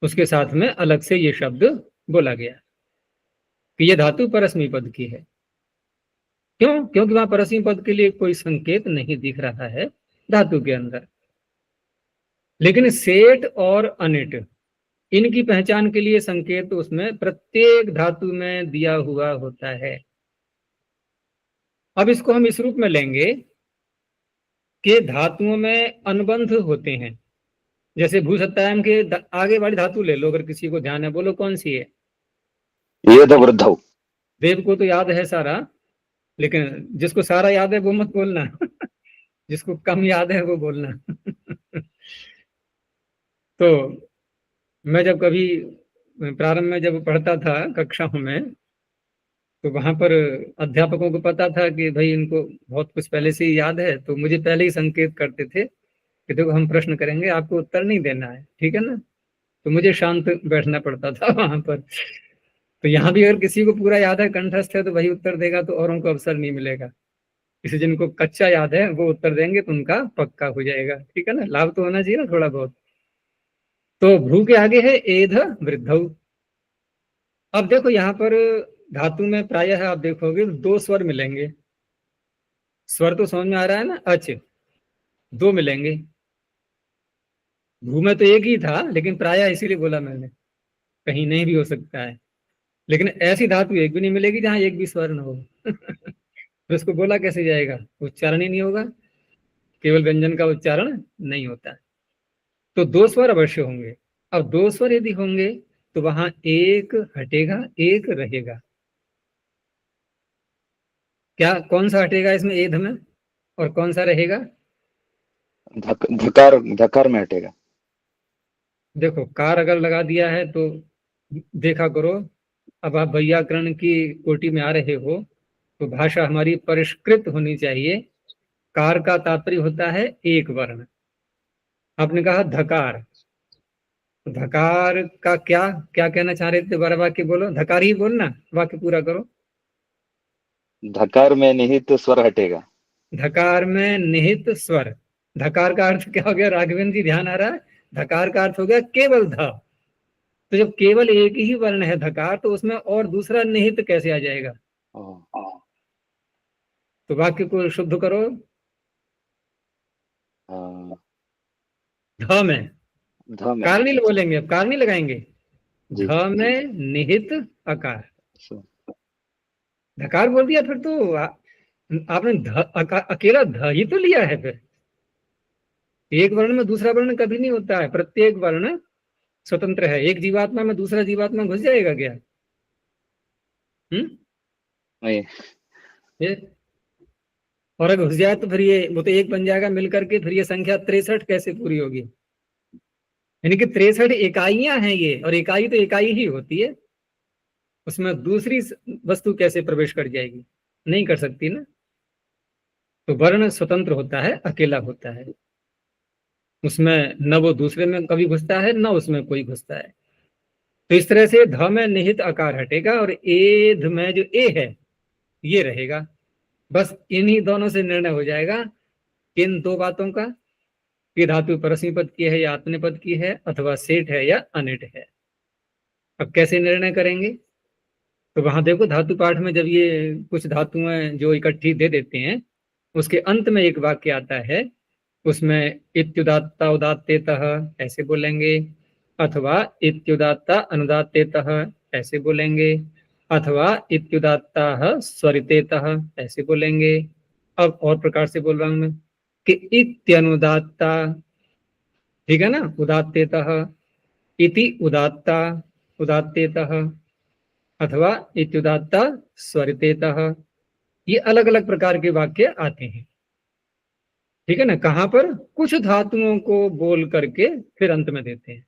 उसके साथ में अलग से ये शब्द बोला गया कि ये धातु परस्मी पद की है। क्यों? क्योंकि वहां परस्मी पद के लिए कोई संकेत नहीं दिख रहा है धातु के अंदर। लेकिन सेठ और अनिट, इनकी पहचान के लिए संकेत उसमें प्रत्येक धातु में दिया हुआ होता है। अब इसको हम इस रूप में लेंगे कि धातुओं में अनुबंध होते हैं। जैसे भू सत्तायाम के आगे वाली धातु ले लो, अगर किसी को ध्यान है, बोलो कौन सी है? ये तो वृद्धौ। देव को तो याद है सारा, लेकिन जिसको सारा याद है वो मत बोलना जिसको कम याद है वो बोलना तो मैं जब कभी प्रारंभ में जब पढ़ता था कक्षाओं में, तो वहां पर अध्यापकों को पता था कि भाई इनको बहुत कुछ पहले से ही याद है, तो मुझे पहले ही संकेत करते थे कि देखो हम प्रश्न करेंगे, आपको उत्तर नहीं देना है, ठीक है ना? तो मुझे शांत बैठना पड़ता था वहां पर। तो यहाँ भी अगर किसी को पूरा याद है, कंठस्थ है, तो वही उत्तर देगा, तो औरों को अवसर नहीं मिलेगा। इसे जिनको कच्चा याद है वो उत्तर देंगे तो उनका पक्का हो जाएगा, ठीक है ना? लाभ तो होना चाहिए ना थोड़ा बहुत। तो भ्रू के आगे है एध वृद्धौ। अब देखो यहाँ पर धातु में प्रायः आप देखोगे दो स्वर मिलेंगे। स्वर तो समझ में आ रहा है ना? अच, दो मिलेंगे। भू में तो एक ही था, लेकिन प्रायः इसीलिए बोला मैंने, कहीं नहीं भी हो सकता है। लेकिन ऐसी धातु एक भी नहीं मिलेगी जहां एक भी स्वर न हो तो उसको बोला कैसे जाएगा? उच्चारण ही नहीं होगा, केवल व्यंजन का उच्चारण नहीं होता। तो दो स्वर अवश्य होंगे। अब दो स्वर यदि होंगे तो वहां एक हटेगा, एक रहेगा। क्या कौन सा हटेगा इसमें एध में और कौन सा रहेगा? धकार धकार में हटेगा। देखो कार अगर लगा दिया है तो देखा करो, अब आप वैयाकरण की कोटि में आ रहे हो तो भाषा हमारी परिष्कृत होनी चाहिए। कार का तात्पर्य होता है एक वर्ण। आपने कहा धकार, तो धकार का क्या क्या कहना चाह रहे थे? बारह वाक्य बोलो, धकार ही बोलना, वाक्य पूरा करो। धकार में निहित स्वर हटेगा। धकार में निहित स्वर। धकार का अर्थ क्या हो गया राघवेंद्र जी, ध्यान आ रहा है? धकार का अर्थ हो गया केवल ध। तो जब केवल एक ही वर्ण है धकार, तो उसमें और दूसरा निहित कैसे आ जाएगा? तो वाक्य को शुद्ध करो। ध में कार नहीं बोलेंगे, अब कार नहीं लगाएंगे। ध में निहित अकार, धकार बोल दिया फिर तो आपने अकेला ध ही तो लिया है। फिर एक वर्ण में दूसरा वर्ण कभी नहीं होता है, प्रत्येक वर्ण स्वतंत्र है। एक जीवात्मा में दूसरा जीवात्मा घुस जाएगा क्या? नहीं। और अगर घुस जाए तो फिर ये वो तो एक बन जाएगा मिलकर के, फिर ये संख्या 63 कैसे पूरी होगी? यानी कि 63 इकाइयां हैं ये, और इकाई तो इकाई ही होती है, उसमें दूसरी वस्तु कैसे प्रवेश कर जाएगी? नहीं कर सकती ना। तो वर्ण स्वतंत्र होता है, अकेला होता है, उसमें न वो दूसरे में कभी घुसता है न उसमें कोई घुसता है। तो इस तरह से ध में निहित आकार हटेगा और एध में जो ए है ये रहेगा। बस इन्हीं दोनों से निर्णय हो जाएगा किन दो बातों का, कि धातु परस्मी पद की है या आत्मने पद की है, अथवा सेठ है या अनिट है। अब कैसे निर्णय करेंगे? तो वहां देखो धातु पाठ में जब ये कुछ धातुएं जो इकट्ठी दे देते हैं, उसके अंत में एक वाक्य आता है, उसमें इत्युदात्ता उदात्तेतः ऐसे बोलेंगे, अथवा इत्युदात्ता अनुदात्तेतः ऐसे बोलेंगे, अथवा इत्युदात्ता स्वरितेतः ऐसे बोलेंगे। अब और प्रकार से बोल रहा हूं मैं कि इत्यनुदात्ता, ठीक है ना, उदात्तेतः, इति उदात्ता उदात्तेतः, अथवा इत्युदात्ता स्वरितेतः। ये अलग अलग प्रकार के वाक्य आते हैं, ठीक है ना। कहां पर? कुछ धातुओं को बोल करके फिर अंत में देते हैं।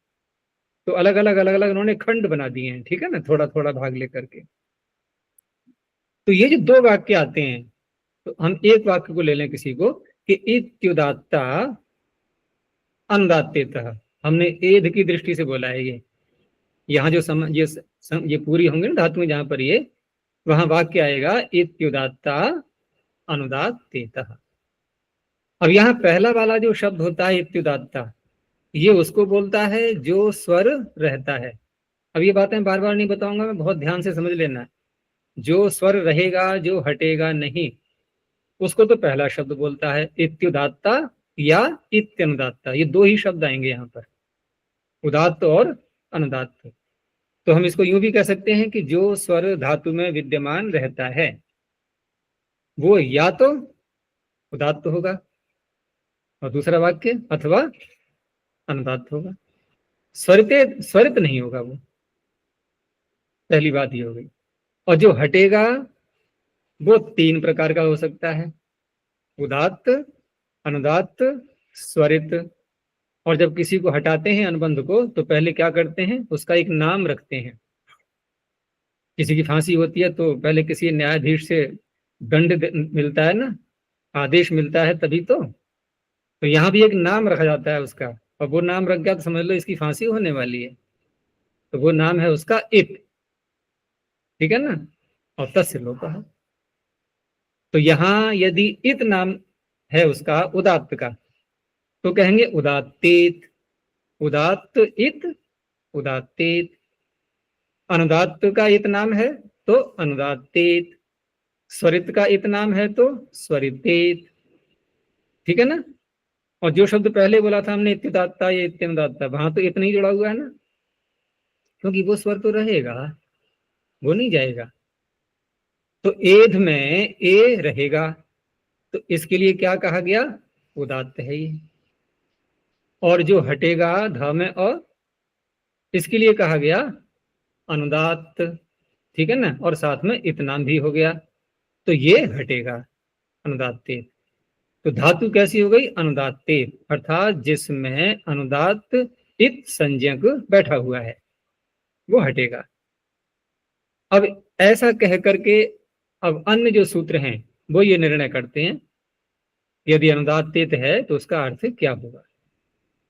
तो अलग अलग उन्होंने खंड बना दिए हैं, ठीक है ना, थोड़ा थोड़ा भाग लेकर के। तो ये जो दो वाक्य आते हैं, तो हम एक वाक्य को ले लें किसी को कि इत्युदात्ता अनुदात्तेतः, हमने एध की दृष्टि से बोला है। ये यहाँ जो ये पूरी होंगे ना धातुएं जहां पर ये, वहां वाक्य आएगा इत्युदात्ता अनुदात्तेतः। अब यहाँ पहला वाला जो शब्द होता है इत्युदात्ता, ये उसको बोलता है जो स्वर रहता है। अब ये बातें बार बार नहीं बताऊंगा मैं, बहुत ध्यान से समझ लेना। जो स्वर रहेगा, जो हटेगा नहीं, उसको तो पहला शब्द बोलता है इत्युदात्ता या इत्यनुदात्ता। ये दो ही शब्द आएंगे यहाँ पर, उदात्त और अनुदात्त। तो हम इसको यूं भी कह सकते हैं कि जो स्वर धातु में विद्यमान रहता है वो या तो उदात्त होगा और दूसरा वाक्य, अथवा अनुदात्त होगा। स्वरित नहीं होगा वो, पहली बात ये हो गई। और जो हटेगा वो तीन प्रकार का हो सकता है, उदात्त, अनुदात्त, स्वरित। और जब किसी को हटाते हैं अनुबंध को, तो पहले क्या करते हैं, उसका एक नाम रखते हैं। किसी की फांसी होती है तो पहले किसी न्यायाधीश से दंड मिलता है ना, आदेश मिलता है तभी तो यहाँ भी एक नाम रखा जाता है उसका, और वो नाम रख गया तो समझ लो इसकी फांसी होने वाली है। तो वो नाम है उसका इत, ठीक है ना, और तस्य लोपः। तो यहाँ यदि इत नाम है उसका उदात्त का, तो कहेंगे उदात्तेत, उदात्त इत, उदात्तेत। अनुदात्त का इत नाम है तो अनुदात्तेत, स्वरित का इत नाम है तो स्वरितेत, ठीक है ना। और जो शब्द पहले बोला था हमने इत्युदात्ता या इत्यनुदात्ता, वहां तो इत नहीं जुड़ा हुआ है ना, क्योंकि वो स्वर तो रहेगा, वो नहीं जाएगा। तो एध में ए रहेगा, तो इसके लिए क्या कहा गया, उदात्त है ये। और जो हटेगा ध में और, इसके लिए कहा गया अनुदात्त, ठीक है ना, और साथ में इतनाम भी हो गया। तो ये हटेगा अनुदात्ते। तो धातु कैसी हो गई? अनुदात्ते, अर्थात जिसमें अनुदात्त इत संज्ञक बैठा हुआ है वो हटेगा। अब ऐसा कह करके अब अन्य जो सूत्र हैं वो ये निर्णय करते हैं यदि अनुदात्त है तो उसका अर्थ क्या होगा।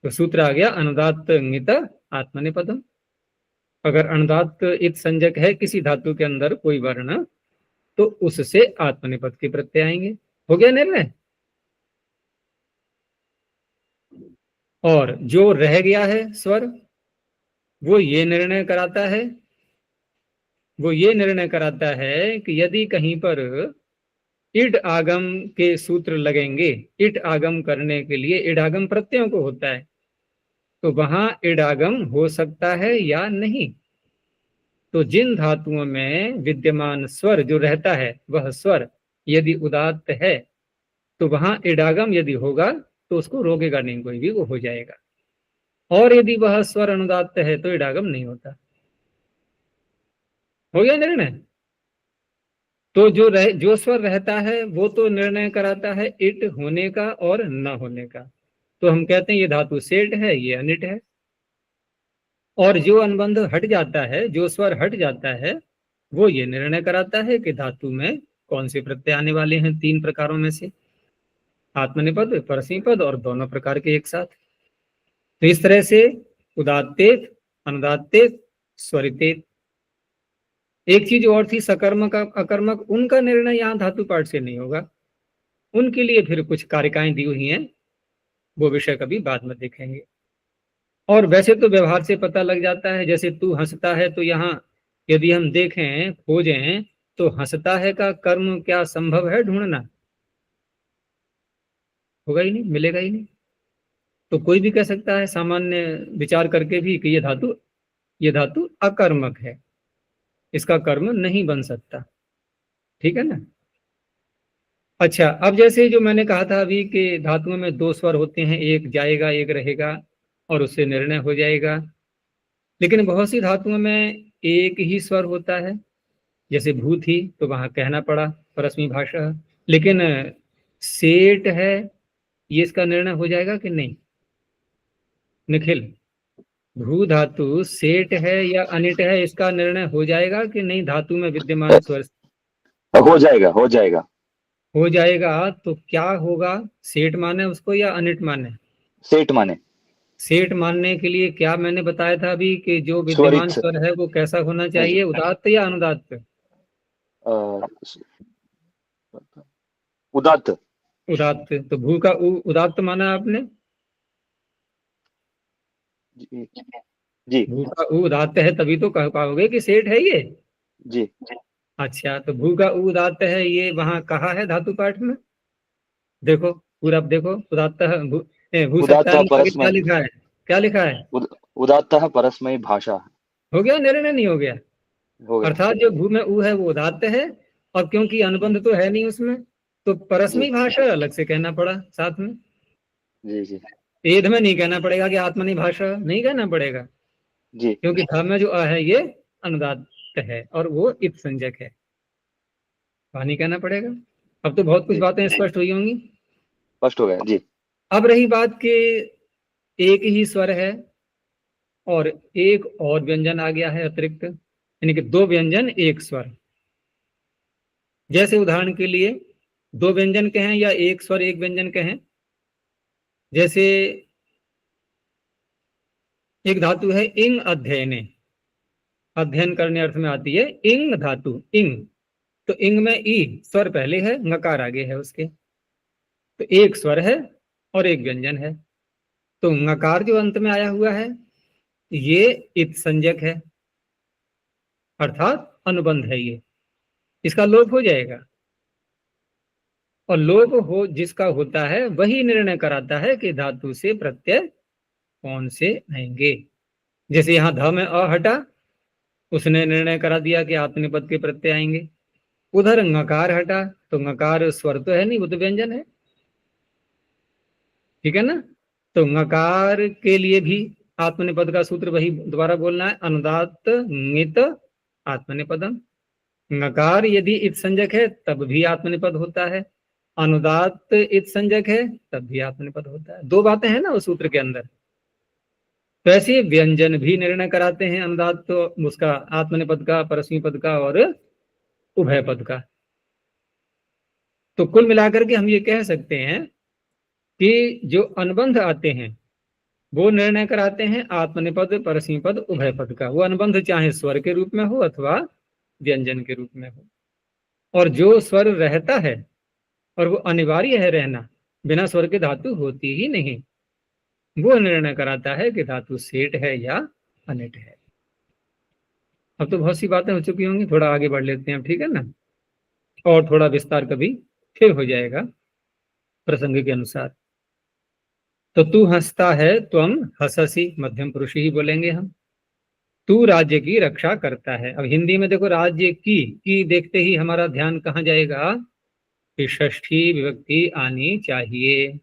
तो सूत्र आ गया अनुदात्त ङित आत्मनेपदम। अगर अनुदात्त इत संज्ञक है किसी धातु के अंदर कोई वर्ण तो उससे आत्मनेपद के प्रत्यय आएंगे। हो गया निर्णय। और जो रह गया है स्वर वो ये निर्णय कराता है कि यदि कहीं पर इड आगम के सूत्र लगेंगे, इड आगम करने के लिए इड आगम प्रत्ययों को होता है, तो वहां इड आगम हो सकता है या नहीं। तो जिन धातुओं में विद्यमान स्वर जो रहता है वह स्वर यदि उदात्त है तो वहां इडागम यदि होगा तो उसको रोकेगा नहीं कोई भी, वो हो जाएगा। और यदि वह स्वर अनुदात्त है तो इडागम नहीं होता। हो गया निर्णय। तो जो स्वर रहता है वो तो निर्णय कराता है इट होने का और न होने का। तो हम कहते हैं ये धातु सेठ है, ये अनिट है। और जो अनुबंध हट जाता है, जो स्वर हट जाता है, वो ये निर्णय कराता है कि धातु में कौन से प्रत्यय आने वाले हैं 3 प्रकारों में से, आत्मनेपद, परस्मैपद और दोनों प्रकार के एक साथ। तो इस तरह से उदात्तेत, अनुदात्तेत, स्वरितेत। एक चीज और थी सकर्मक अकर्मक, उनका निर्णय यहाँ धातु पाठ से नहीं होगा, उनके लिए फिर कुछ कारिकाएं दी हुई हैं, वो विषय कभी बाद में देखेंगे। और वैसे तो व्यवहार से पता लग जाता है, जैसे तू हंसता है, तो यहाँ यदि हम देखें खोजें तो हंसता है का कर्म क्या संभव है ढूंढना? होगा ही नहीं, मिलेगा ही नहीं। तो कोई भी कह सकता है सामान्य विचार करके भी कि ये धातु अकर्मक है, इसका कर्म नहीं बन सकता। ठीक है ना। अच्छा, अब जैसे जो मैंने कहा था अभी कि धातुओं में 2 स्वर होते हैं, एक जाएगा एक रहेगा और उससे निर्णय हो जाएगा। लेकिन बहुत सी धातुओं में एक ही स्वर होता है, जैसे भू थी तो वहां कहना पड़ा परस्मी भाषा। लेकिन सेठ है, ये इसका निर्णय हो जाएगा कि नहीं निखिल? भू धातु सेठ है या अनिट है, इसका निर्णय हो जाएगा कि नहीं धातु में विद्यमान स्वर? हो जाएगा, हो जाएगा। हो जाएगा तो क्या होगा? सेठ माने उसको या अनिट माने? सेठ माने। सेठ मानने के लिए क्या मैंने बताया था अभी कि जो विद्यमान स्वर है वो कैसा होना चाहिए, उदात्त या अनुदात्त? उदात्त। उदात्त। तो भू का उदात्त माना आपने? जी। भू का उदात्त है तभी तो कह पाओगे कि सेठ है ये। जी। अच्छा, तो भू का उदात्त है, ये वहां कहा है धातु पाठ में? देखो पूरा देखो, उदात्त भू सकता है, क्या लिखा है? क्या लिखा है? उदात्त परस्मै भाषा। हो गया निर्णय, नहीं हो गया? हो गया। अर्थात जो भू में ऊ है वो उदात्त है, और क्योंकि अनुबंध तो है नहीं उसमें, तो परस्मै भाषा अलग से कहना पड़ा साथ में। जी जी। एध में नहीं कहना पड़ेगा कि आत्मनि भाषा, नहीं कहना पड़ेगा जी, क्योंकि ध में जो आ है ये अनुदात्त है और वो इत संज्ञक है, वहां नहीं कहना पड़ेगा। अब तो बहुत कुछ बातें स्पष्ट हुई होंगी। स्पष्ट हो गया जी। अब रही बात कि एक ही स्वर है और एक और व्यंजन आ गया है अतिरिक्त, यानी कि 2 व्यंजन 1 स्वर। जैसे उदाहरण के लिए 2 व्यंजन कहें या 1 स्वर 1 व्यंजन कहें। जैसे एक धातु है इंग अध्ययने, अध्ययन करने अर्थ में आती है इंग धातु, इंग। तो इंग में ई स्वर पहले है, ngकार आगे है उसके, तो 1 स्वर है और 1 व्यंजन है। तो ngकार जो अंत में आया हुआ है ये इत संज्ञक है, अर्थात अनुबंध है ये, इसका लोप हो जाएगा। और लोप हो जिसका होता है वही निर्णय कराता है कि धातु से प्रत्यय कौन से आएंगे। जैसे यहाँ ध में अ हटा, उसने निर्णय करा दिया कि आत्मनेपद के प्रत्यय आएंगे। उधर ngकार हटा तो ngकार स्वर तो है नहीं, वो तो व्यंजन है। ठीक है ना। तो ngकार के लिए भी आत्मनेपद का सूत्र वही दोबारा बोलना है, अनुदात्त ङित आत्मनेपदम। नकार यदि इत संज्ञक है तब भी आत्मनेपद होता है, अनुदात्त इत संज्ञक है तब भी आत्मनेपद होता है। दो बातें हैं ना उस सूत्र के अंदर। तो ऐसे व्यंजन भी निर्णय कराते हैं अनुदात्त तो उसका, आत्मनेपद का, परस्मी पद का और उभय पद का। तो कुल मिलाकर के हम ये कह सकते हैं कि जो अनुबंध आते हैं वो निर्णय कराते हैं आत्मनेपद, परस्मी पद, उभय पद का। वो अनुबंध चाहे स्वर के रूप में हो अथवा व्यंजन के रूप में हो। और जो स्वर रहता है और वो अनिवार्य है रहना, बिना स्वर के धातु होती ही नहीं, वो निर्णय कराता है कि धातु सेठ है या अनिट है। अब तो बहुत सी बातें हो चुकी होंगी, थोड़ा आगे बढ़ लेते हैं, ठीक है ना। और थोड़ा विस्तार कभी फिर हो जाएगा प्रसंग के अनुसार। तो तू हंसता है, त्वम हंससी, मध्यम पुरुष ही बोलेंगे हम। तू राज्य की रक्षा करता है। अब हिंदी में देखो, राज्य की देखते ही हमारा ध्यान कहाँ जाएगा कि षष्ठी विभक्ति आनी चाहिए,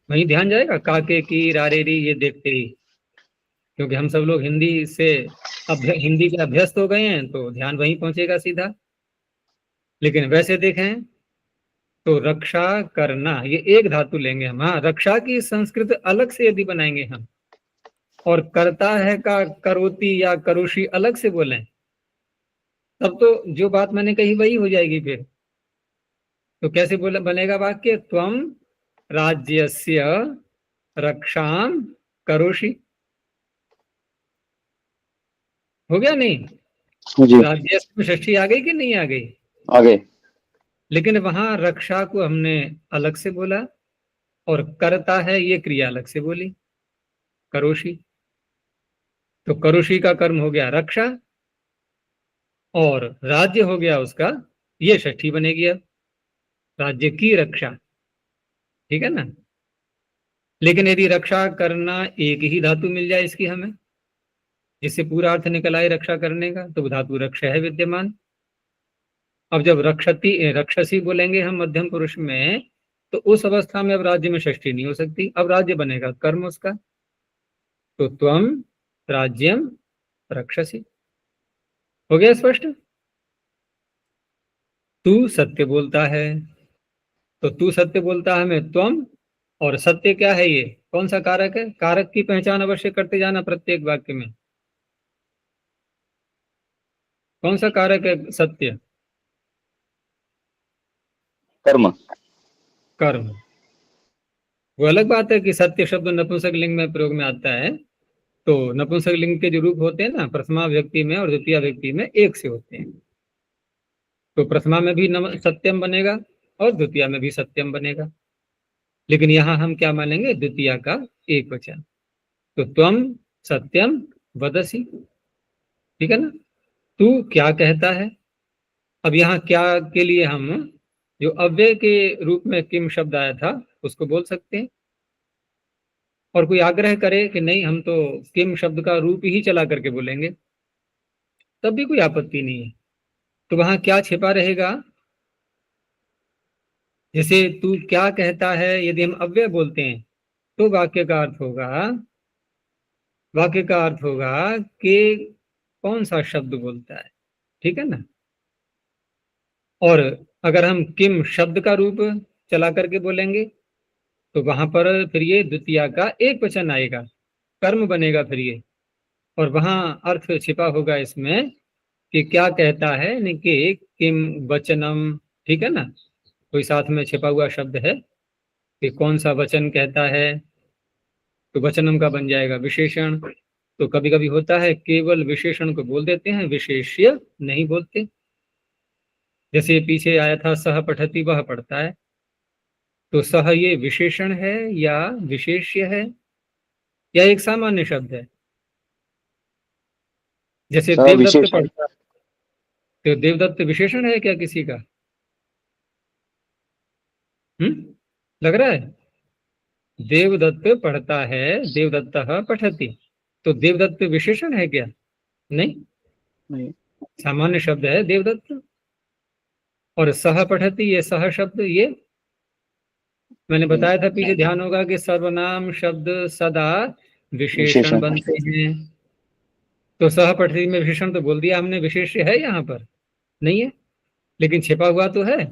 वहीं ध्यान जाएगा। काके की, रारेरी, ये देखते ही, क्योंकि हम सब लोग हिंदी से हिंदी के अभ्यस्त हो गए हैं तो ध्यान वहीं पहुंचेगा सीधा। लेकिन वैसे देखें तो रक्षा करना, ये एक धातु लेंगे हम। हाँ, रक्षा की संस्कृत अलग से यदि बनाएंगे हम और करता है का करोती या करोशी अलग से बोलें, तब तो जो बात मैंने कही वही हो जाएगी फिर। तो कैसे बनेगा वाक्य? त्वम राज्यस्य रक्षाम करोषि, हो गया नहीं? जी राज्य में षष्ठी आ गई कि नहीं आ गई? आगे। लेकिन वहां रक्षा को हमने अलग से बोला और करता है ये क्रिया अलग से बोली, करोषि। तो करोषि का कर्म हो गया रक्षा और राज्य हो गया उसका, ये षष्ठी बनेगी अब, राज्य की रक्षा, ठीक है ना। लेकिन यदि रक्षा करना एक ही धातु मिल जाए इसकी हमें, जिससे पूरा अर्थ निकल आए रक्षा करने का, तो धातु रक्षा है विद्यमान। अब जब रक्षती रक्षसी बोलेंगे हम मध्यम पुरुष में, तो उस अवस्था में अब राज्य में षष्ठी नहीं हो सकती, अब राज्य बनेगा कर्म उसका। तो त्वम राज्यम रक्षसी, हो गया स्पष्ट। तू सत्य बोलता है, तो तू सत्य बोलता है में त्वम, और सत्य क्या है? ये कौन सा कारक है? कारक की पहचान अवश्य करते जाना प्रत्येक वाक्य में। कौन सा कारक है सत्य? कर्म। कर्म। वो अलग बात है कि सत्य शब्द नपुंसक लिंग में प्रयोग में आता है, तो नपुंसक लिंग के जो रूप होते हैं ना, प्रथमा व्यक्ति में और द्वितीय व्यक्ति में एक से होते हैं। तो प्रथमा में भी सत्यम बनेगा और द्वितीय में भी सत्यम बनेगा। लेकिन यहां हम क्या मानेंगे? द्वितीय का एक वचन। तो त्वम सत्यम वदसी, ठीक है ना। तू क्या कहता है। अब यहाँ क्या के लिए हम जो अव्यय के रूप में किम शब्द आया था उसको बोल सकते हैं, और कोई आग्रह करे कि नहीं हम तो किम शब्द का रूप ही चला करके बोलेंगे, तब भी कोई आपत्ति नहीं है। तो वहां क्या छिपा रहेगा? जैसे तू क्या कहता है, यदि हम अव्यय बोलते हैं तो वाक्य का अर्थ होगा कि कौन सा शब्द बोलता है, ठीक है ना। और अगर हम किम शब्द का रूप चला करके बोलेंगे तो वहां पर फिर ये द्वितीय का एक वचन आएगा, कर्म बनेगा फिर ये, और वहां अर्थ छिपा होगा इसमें कि क्या कहता है, यानी कि किम वचनम, ठीक है ना। कोई साथ में छिपा हुआ शब्द है कि कौन सा वचन कहता है, तो वचनम का बन जाएगा विशेषण। तो कभी कभी होता है केवल विशेषण को बोल देते हैं, विशेष्य नहीं बोलते। जैसे पीछे आया था सह पठती, वह पढ़ता है, तो सह ये विशेषण है या विशेष्य है या एक सामान्य शब्द है? जैसे देवदत्त पढ़ता है, तो देवदत्त विशेषण है क्या किसी का? लग रहा है? देवदत्त पढ़ता है, देवदत्तः पठति, तो देवदत्त विशेषण है क्या? नहीं, सामान्य शब्द है देवदत्त। और सह पठति, ये सह शब्द, ये मैंने बताया था पीछे, ध्यान होगा कि सर्वनाम शब्द सदा विशेषण बनते हैं। तो सह पठती में विशेषण तो बोल दिया हमने, विशेष्य है यहाँ पर नहीं है, लेकिन छिपा हुआ तो है।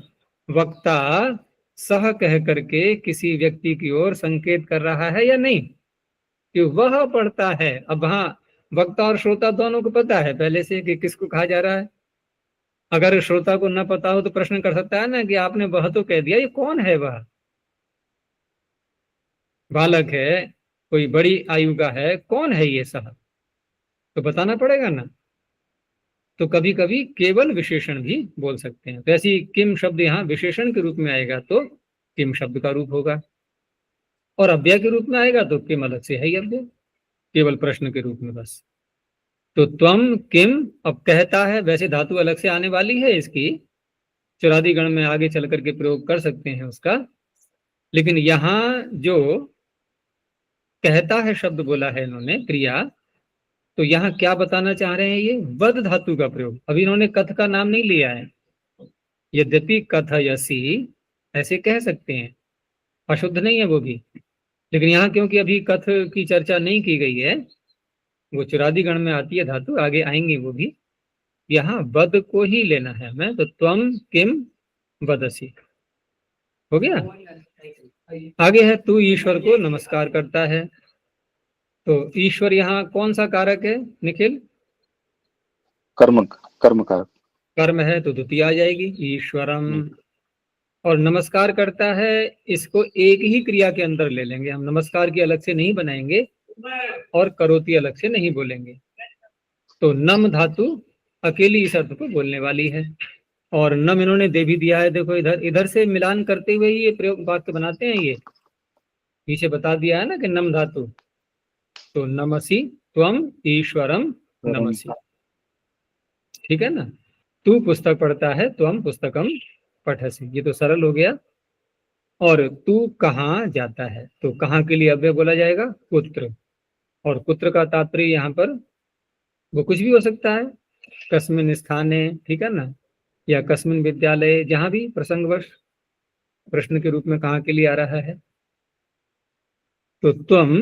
वक्ता सह कह करके किसी व्यक्ति की ओर संकेत कर रहा है या नहीं कि वह पढ़ता है। अब हाँ, वक्ता और श्रोता दोनों को पता है पहले से कि किसको कहा जा रहा है। अगर श्रोता को न पता हो तो प्रश्न कर सकता है ना कि आपने वह तो कह दिया, ये कौन है? वह बालक है, कोई बड़ी आयु का है, कौन है ये? सह तो बताना पड़ेगा ना। तो कभी कभी केवल विशेषण भी बोल सकते हैं। वैसे ही किम शब्द यहाँ विशेषण के रूप में आएगा तो किम शब्द का रूप होगा, और अव्यय के रूप में आएगा तो किम अलग से है ही अव्यय, केवल प्रश्न के रूप में बस। तो त्वम किम अब कहता है, वैसे धातु अलग से आने वाली है इसकी, चुरादी गण में आगे चल करके प्रयोग कर सकते हैं उसका, लेकिन यहाँ जो कहता है शब्द बोला है इन्होंने क्रिया, तो यहाँ क्या बताना चाह रहे हैं? ये वद धातु का प्रयोग। अभी इन्होंने कथ का नाम नहीं लिया है, यद्यपि कथयसी ऐसे कह सकते हैं, अशुद्ध नहीं है वो भी, लेकिन यहाँ क्योंकि अभी कथ की चर्चा नहीं की गई है, वो चुरादी गण में आती है धातु, आगे आएंगे वो भी, यहाँ वद को ही लेना है हमें। तो त्वम किम वदसी हो गया। आगे है तू ईश्वर को नमस्कार करता है। तो ईश्वर यहाँ कौन सा कारक है निखिल? कर्म कर्म कारक। कर्म है तो द्वितीय आ जाएगी, ईश्वरम। और नमस्कार करता है, इसको एक ही क्रिया के अंदर ले लेंगे हम, नमस्कार की अलग से नहीं बनाएंगे और करोति अलग से नहीं बोलेंगे। तो नम धातु अकेली इस अर्थ को बोलने वाली है, और नम इन्होंने दे भी दिया है। देखो इधर इधर से मिलान करते हुए ये प्रयोग वाक्य बनाते हैं। ये पीछे बता दिया है ना कि नम धातु, तो नमसी त्वम ईश्वरम नमसी, ठीक है ना। तू पुस्तक पढ़ता है, त्वम पुस्तकम पठसी, ये तो सरल हो गया। और तू कहाँ जाता है, तो कहाँ के लिए अव्यय बोला जाएगा? कुत्र। और कुत्र का तात्पर्य यहाँ पर वो कुछ भी हो सकता है, कस्मिन स्थाने, ठीक है ना, या कस्मिन विद्यालय, जहां भी प्रसंगवश प्रश्न के रूप में कहाँ के लिए आ रहा है। तो त्वम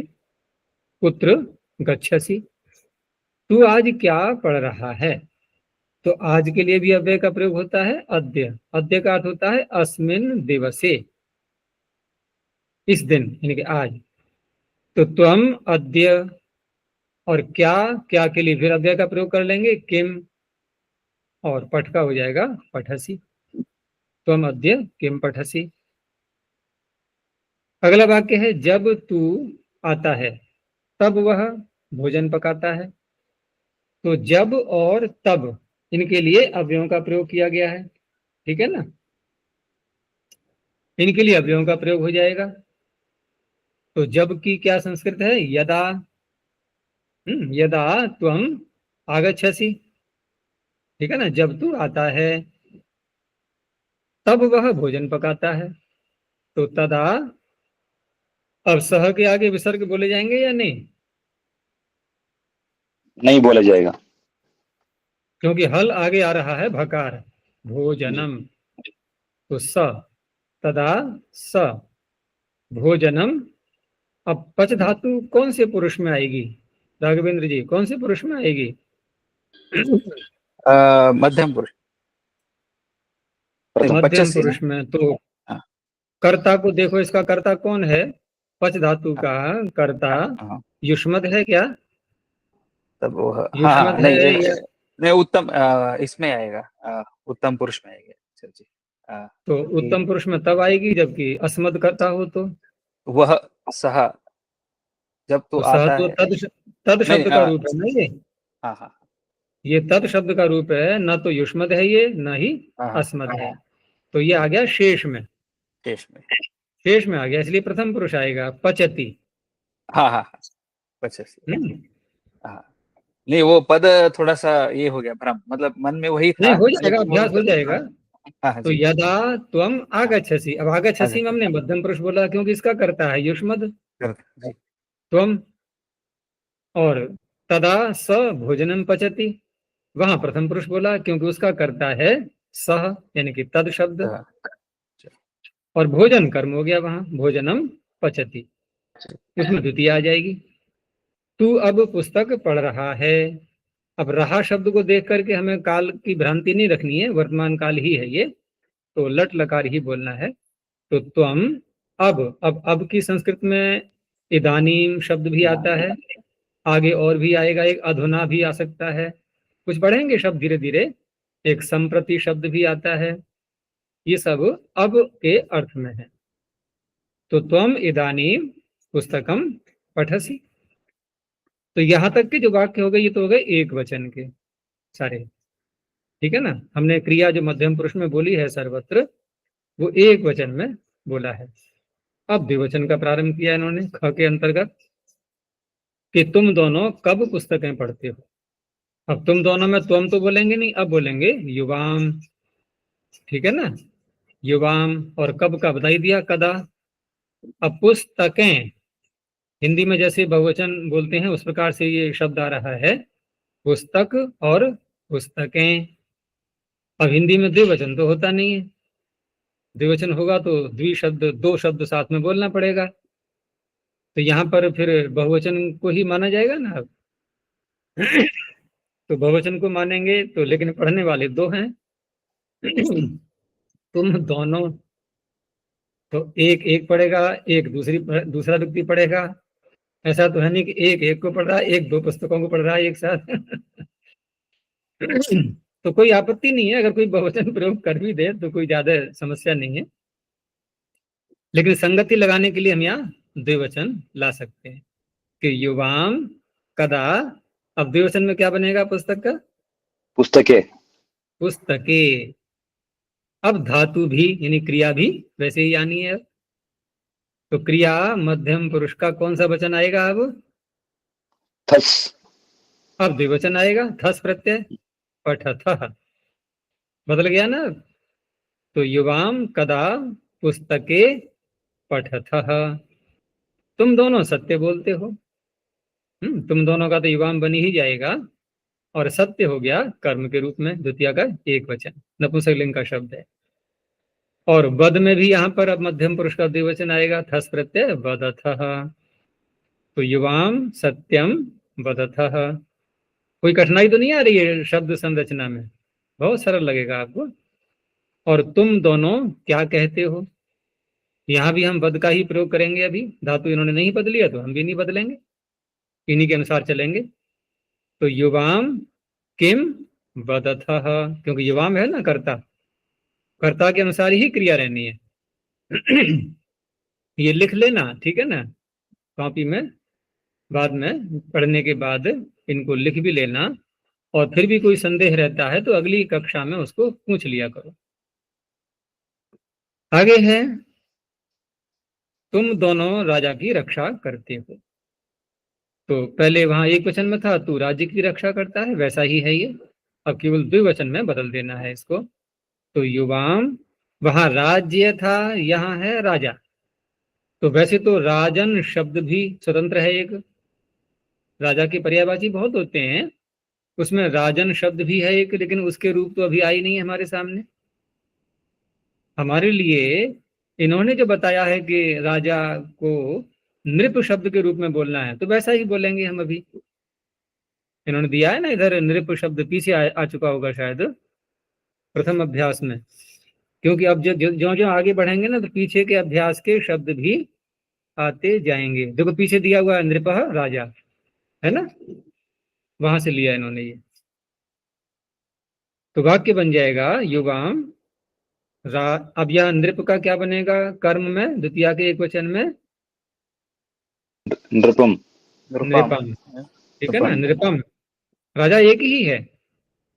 कुत्र गच्छसि, तू आज क्या पढ़ रहा है? तो आज के लिए भी अव्यय का प्रयोग होता है अद्य। अद्य का अर्थ होता है अस्मिन दिवसे, इस दिन यानी कि आज। तो त्वम अद्य, और क्या, क्या के लिए फिर अव्यय का प्रयोग कर लेंगे किम, और पठ का हो जाएगा पठसी। त्वम अद्य किम पठसी। अगला वाक्य है जब तू आता है तब वह भोजन पकाता है। तो जब और तब इनके लिए अव्ययों का प्रयोग किया गया है, ठीक है ना, इनके लिए अव्ययों का प्रयोग हो जाएगा। तो जब की क्या संस्कृत है? यदा। यदा त्वम आगच्छसि, ठीक है ना, जब तू आता है तब वह भोजन पकाता है। तो तदा, अब सह के आगे विसर्ग बोले जाएंगे या नहीं? नहीं बोला जाएगा, क्योंकि हल आगे आ रहा है भकार, भोजनम। तो स, तदा स भोजनम। अब पच धातु कौन से पुरुष में आएगी राघवेंद्र जी, कौन से पुरुष में आएगी? मध्यम पुरुष, मध्यम पुरुष में। तो हाँ। कर्ता को देखो, इसका कर्ता कौन है? पच धातु का कर्ता युष्मद है क्या? तब वो युष्मद है या... नहीं उत्तम, इसमें आएगा, उत्तम पुरुष में आएगा जी। तो उत्तम पुरुष में तब आएगी जबकि अस्मद कर्ता हो। तो वह सह जब तो आता तो है, तद शब्द का रूप है ना ये। हाँ, ये तद शब्द का रूप है, न तो युष्मद है ये, न ही अस्मद है। तो ये आ गया शेष में, शेष में आ गया, इसलिए प्रथम पुरुष आएगा पचती। हाँ पचती। नहीं वो पद थोड़ा सा ये हो गया भ्रम, मतलब मन में वही था। नहीं, हो जाएगा, अभ्यास हो जाएगा। हाँ, तो यदा त्वम आगच्छसि, अब आगच्छसि में हमने मध्यम पुरुष बोला क्योंकि इसका करता है युष्मद त्वम, और तदा स भोजनम पचति, वहां प्रथम पुरुष बोला क्योंकि उसका करता है सह यानी कि तद शब्द, और भोजन कर्म हो गया वहां, भोजनम पचति, इसमें द्वितीय आ जाएगी। तू अब पुस्तक पढ़ रहा है, अब रहा शब्द को देख करके हमें काल की भ्रांति नहीं रखनी है, वर्तमान काल ही है ये, तो लट लकार ही बोलना है। तो त्वम, अब की संस्कृत में इदानीम शब्द भी आता है, आगे और भी आएगा, एक अधुना भी आ सकता है, कुछ बढ़ेंगे शब्द धीरे धीरे, एक संप्रति शब्द भी आता है, ये सब अब के अर्थ में है। तो त्वम इदानीम पुस्तकम पठसी, तो यहां तक के जो वाक्य हो गए ये तो हो गए एक वचन के सारे, ठीक है ना। हमने क्रिया जो मध्यम पुरुष में बोली है सर्वत्र, वो एक वचन में बोला है। अब द्विवचन का प्रारंभ किया इन्होंने ख के अंतर्गत कि तुम दोनों कब पुस्तकें पढ़ते हो। अब तुम दोनों में तुम तो बोलेंगे नहीं, अब बोलेंगे युवाम, ठीक है ना, युवाम। और कब का बता ही दिया, कदा। अब पुस्तकें हिंदी में जैसे बहुवचन बोलते हैं उस प्रकार से ये शब्द आ रहा है, पुस्तक और पुस्तकें। अब हिंदी में द्विवचन तो होता नहीं है, द्विवचन होगा तो द्विशब्द, दो शब्द साथ में बोलना पड़ेगा, तो यहाँ पर फिर बहुवचन को ही माना जाएगा ना। अब तो बहुवचन को मानेंगे तो, लेकिन पढ़ने वाले दो हैं। तुम दोनों, तो एक एक पढ़ेगा, एक दूसरा व्यक्ति पढ़ेगा। ऐसा तो है नहीं कि एक एक को पढ़ रहा है, एक दो पुस्तकों को पढ़ रहा है एक साथ। तो कोई आपत्ति नहीं है अगर कोई बहुवचन प्रयोग कर भी दे, तो कोई ज्यादा समस्या नहीं है, लेकिन संगति लगाने के लिए हम यहाँ द्विवचन ला सकते हैं कि युवाम कदा। अब द्विवचन में क्या बनेगा पुस्तक का, पुस्तके, पुस्तके। अब धातु भी यानी क्रिया भी वैसे ही आनी है, तो क्रिया मध्यम पुरुष का कौन सा वचन आएगा अब, थस, अब द्विवचन आएगा, थस प्रत्यय, पठथः, बदल गया ना। तो युवाम कदा पुस्तके पठथः, तुम दोनों सत्य बोलते हो। तुम दोनों का तो युवाम बनी ही जाएगा, और सत्य हो गया कर्म के रूप में, द्वितीय का एक वचन, नपुंसकलिंग का शब्द है। और वद में भी यहाँ पर अब मध्यम पुरुष का द्विवचन आएगा, थस प्रत्यय वदथः, तो युवाम सत्यम वदथः। कोई कठिनाई तो नहीं आ रही है शब्द संरचना में, बहुत सरल लगेगा आपको। और तुम दोनों क्या कहते हो, यहाँ भी हम वद का ही प्रयोग करेंगे, अभी धातु इन्होंने नहीं बदली है तो हम भी नहीं बदलेंगे, इन्हीं के अनुसार चलेंगे। तो युवाम किम वदथः, क्योंकि युवाम है ना कर्ता, कर्ता के अनुसार ही क्रिया रहनी है। ये लिख लेना, ठीक है ना, कॉपी में बाद में पढ़ने के बाद इनको लिख भी लेना, और फिर भी कोई संदेह रहता है तो अगली कक्षा में उसको पूछ लिया करो। आगे है, तुम दोनों राजा की रक्षा करते हो। तो पहले वहां एक वचन में था तू राज्य की रक्षा करता है, वैसा ही है ये, अब केवल द्विवचन में बदल देना है इसको। तो युवाम, वहां राज्य था, यहाँ है राजा। तो वैसे तो राजन शब्द भी स्वतंत्र है एक, राजा के पर्यायवाची बहुत होते हैं, उसमें राजन शब्द भी है एक, लेकिन उसके रूप तो अभी आई नहीं है हमारे सामने। हमारे लिए इन्होंने जो बताया है कि राजा को नृप शब्द के रूप में बोलना है, तो वैसा ही बोलेंगे हम अभी। इन्होंने दिया है ना इधर नृप शब्द, पीछे आ चुका होगा शायद प्रथम अभ्यास में, क्योंकि अब जो जो आगे बढ़ेंगे ना तो पीछे के अभ्यास के शब्द भी आते जाएंगे। देखो पीछे दिया हुआ है नृप राजा, है ना, वहां से लिया इन्होंने ये। तो वाक्य बन जाएगा युवाम अब यह नृप का क्या बनेगा कर्म में, द्वितीय के एक वचन में नृपम, नृपम, ठीक है ना, नृपम। राजा एक ही है,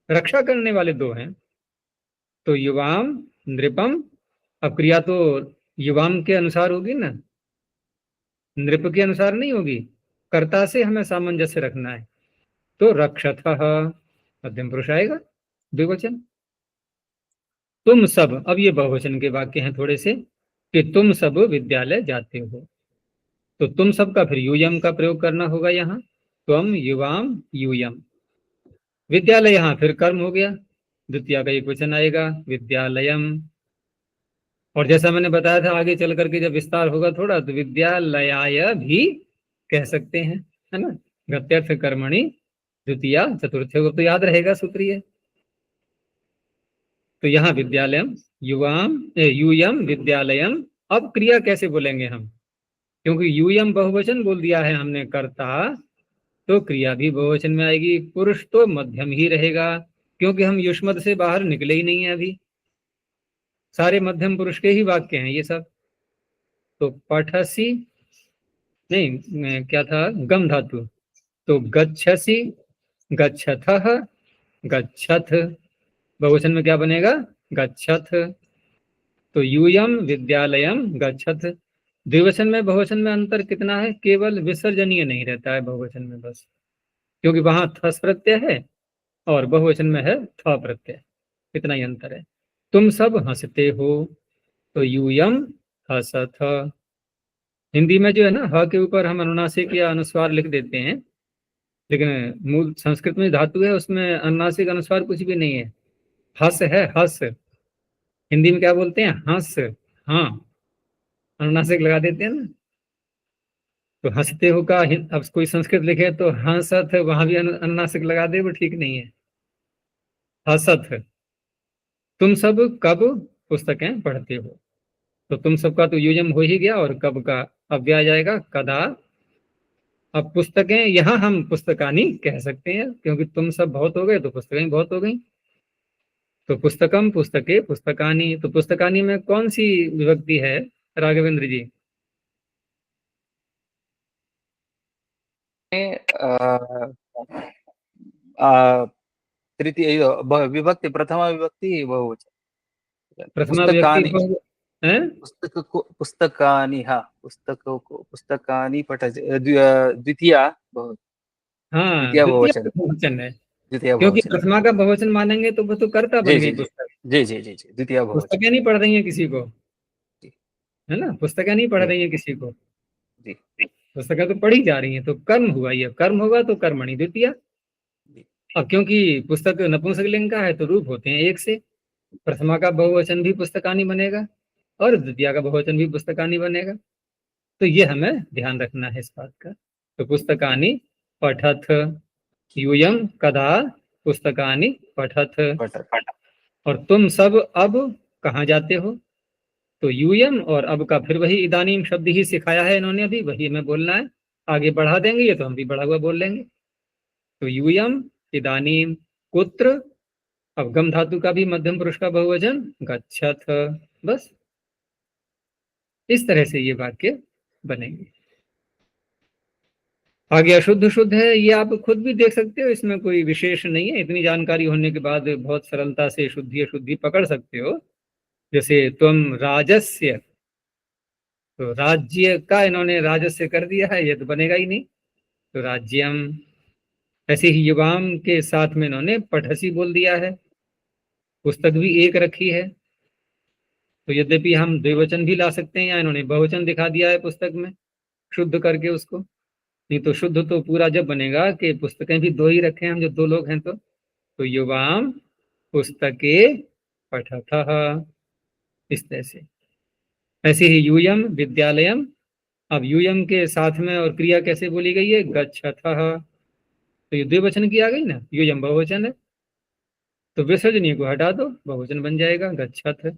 रक्षा करने वाले दो हैं। तो युवाम नृपम, अब क्रिया तो युवाम के अनुसार होगी ना, नृप के अनुसार नहीं होगी, कर्ता से हमें सामंजस्य रखना है। तो रक्षथः मध्यम पुरुष आएगा, द्विवचन। तुम सब, अब ये बहुवचन के वाक्य हैं थोड़े से, कि तुम सब विद्यालय जाते हो, तो तुम सब का फिर यूयम का प्रयोग करना होगा यहाँ, त्वम युवाम यूयम। विद्यालय यहाँ फिर कर्म हो गया, द्वितीय का एक वचन आएगा विद्यालयम। और जैसा मैंने बताया था आगे चल करके जब विस्तार होगा थोड़ा, तो विद्यालयाय भी कह सकते हैं, है ना, गत्यर्थ कर्मणि द्वितीया चतुर्थी को तो याद रहेगा सूत्र ये। तो यहाँ विद्यालयम यूयम विद्यालयम। अब क्रिया कैसे बोलेंगे हम, क्योंकि यूयम बहुवचन बोल दिया है हमने कर्ता, तो क्रिया भी बहुवचन में आएगी। पुरुष तो मध्यम ही रहेगा, क्योंकि हम युष्मद से बाहर निकले ही नहीं है अभी, सारे मध्यम पुरुष के ही वाक्य हैं ये सब। तो पठसी नहीं, क्या था, गम धातु, तो गच्छसी, गच्छथः, गच्छथ, बहुवचन में क्या बनेगा, गच्छथ। तो यूयम विद्यालयम गच्छथ। द्विवचन में बहुवचन में अंतर कितना है, केवल विसर्जनीय नहीं रहता है बहुवचन में बस, क्योंकि वहां थस प्रत्यय है और बहुवचन में है थ प्रत्यय, इतना ही अंतर है। तुम सब हंसते हो, तो यूयम हसथ। हिंदी में जो है ना, ह के ऊपर हम अनुनासिक या अनुस्वार लिख देते हैं, लेकिन मूल संस्कृत में धातु है उसमें अनुनासिक अनुस्वार कुछ भी नहीं है, हस है, हस। हिंदी में क्या बोलते हैं, हंस, हाँ, अनुनासिक लगा देते हैं ना। तो हंसते हो का अब कोई संस्कृत लिखे तो हंसत, वहां भी अनुनासिक लगा दे, वो ठीक नहीं है, हसत। तुम सब कब पुस्तकें पढ़ते हो, तो तुम सबका तो यूजम हो ही गया, और कब का अव्यय आ जाएगा, कदा। अब पुस्तकें यहां हम पुस्तकानी कह सकते हैं, क्योंकि तुम सब बहुत हो गए तो पुस्तकें बहुत हो गई। तो पुस्तकम पुस्तके पुस्तकानी, तो पुस्तकानी में कौन सी विभक्ति है राघवेंद्र जी? अ, अ, तृतीय विभक्ति, प्रथमा विभक्ति बहुवचन, प्रथमा व्यक्ति पुस्तकानि, है। पुस्तकानि, हाँ, पुस्तकों को पुस्तकानि पठ, द्वितीया बहु, हाँ, द्वितीया द्वितीय बहुवचन, बहुवचन है, द्वितीया क्योंकि बहुवचन। प्रथमा का बहुवचन मानेंगे तो वो तो कर्ता जी बन जी गई जी पुस्तक। जी जी जी जी, द्वितीया बहुवचन। पुस्तकें नहीं पढ़ रही हैं किसी को, जी है ना, पुस्तकें नहीं पढ़ जी रही हैं किसी को, जी पुस्तकें तो पढ़ी जा रही हैं, तो कर्म हुआ, ये कर्म होगा तो कर्मणि द्वितीया। जी अब क्योंकि पुस्तक नपुंसकलिंग का है तो रूप होते हैं एक से, प्रथमा का बहुवचन भी पुस्तकानी बनेगा और द्वितीया का बहुवचन भी पुस्तकानी बनेगा। तो ये हमें ध्यान रखना है इस बात का। तो पुस्तकानी पठथ, यूयम कदा पुस्तकानी पठथ। पठत। और तुम सब अब कहाँ जाते हो, तो यूयम और अब का फिर वही इदानीम शब्द ही सिखाया है इन्होंने, अभी वही हमें बोलना है, आगे बढ़ा देंगे ये तो हम भी बढ़ा हुआ बोल लेंगे। तो यूयम इदानीम कुत्र, अब गम धातु का भी मध्यम पुरुष का बहुवचन गच्छथ। बस इस तरह से ये वाक्य बनेंगे। आगे अशुद्ध शुद्ध है, ये आप खुद भी देख सकते हो, इसमें कोई विशेष नहीं है, इतनी जानकारी होने के बाद बहुत सरलता से शुद्धि अशुद्धि पकड़ सकते हो। जैसे तुम राजस्य, तो राज्य का इन्होंने राजस्य कर दिया है, ये तो बनेगा ही नहीं, तो राज्यम। ऐसे ही युवाम के साथ में इन्होंने पठसी बोल दिया है, पुस्तक भी एक रखी है, तो यद्यपि हम द्विवचन भी ला सकते हैं, या इन्होंने बहुवचन दिखा दिया है पुस्तक में शुद्ध करके उसको। नहीं तो शुद्ध तो पूरा जब बनेगा कि पुस्तकें भी दो ही रखे हैं हम, जो दो लोग हैं, तो युवाम पुस्तके पठतः, इस तरह से। ऐसे ही यूयम विद्यालयम, अब यूयम के साथ में और क्रिया कैसे बोली गई है, गच्छथः, तो ये द्विवचन की आ गई ना, यूयम बहुवचन है, तो विसर्जनीय को हटा दो, बहुवचन बन जाएगा गच्छथ।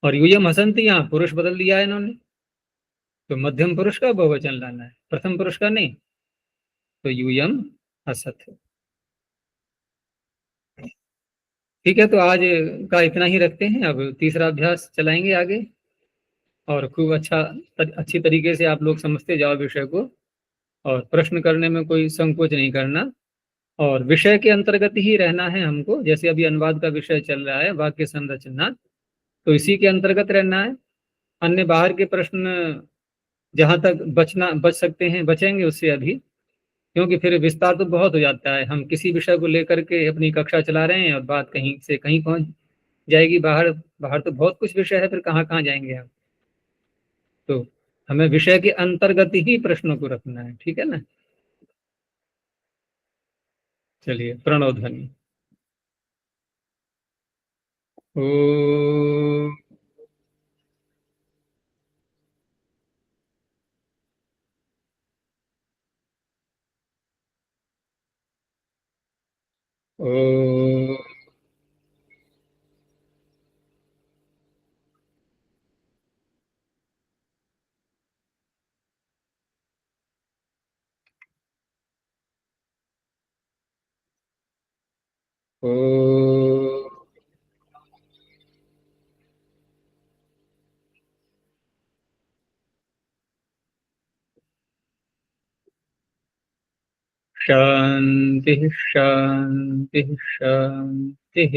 और यूयम हसंत, यहाँ पुरुष बदल दिया है इन्होंने, तो मध्यम पुरुष का बहुवचन लाना है, प्रथम पुरुष का नहीं, तो यूयम हसथ। ठीक है, तो आज का इतना ही रखते हैं, अब तीसरा अभ्यास चलाएंगे आगे, और खूब अच्छी तरीके से आप लोग समझते जाओ विषय को, और प्रश्न करने में कोई संकोच नहीं करना, और विषय के अंतर्गत ही रहना है हमको। जैसे अभी अनुवाद का विषय चल रहा है, वाक्य संरचना, तो इसी के अंतर्गत रहना है। अन्य बाहर के प्रश्न जहां तक बच सकते हैं बचेंगे उससे अभी, क्योंकि फिर विस्तार तो बहुत हो जाता है, हम किसी विषय को लेकर के अपनी कक्षा चला रहे हैं और बात कहीं से कहीं पहुंच जाएगी, बाहर बाहर तो बहुत कुछ विषय है, फिर कहाँ कहाँ जाएंगे हम। तो हमें विषय के अंतर्गत ही प्रश्नों को रखना है, ठीक है ना। चलिए, प्रणव ध्वनि। ओ ओ शांति शांति शांति।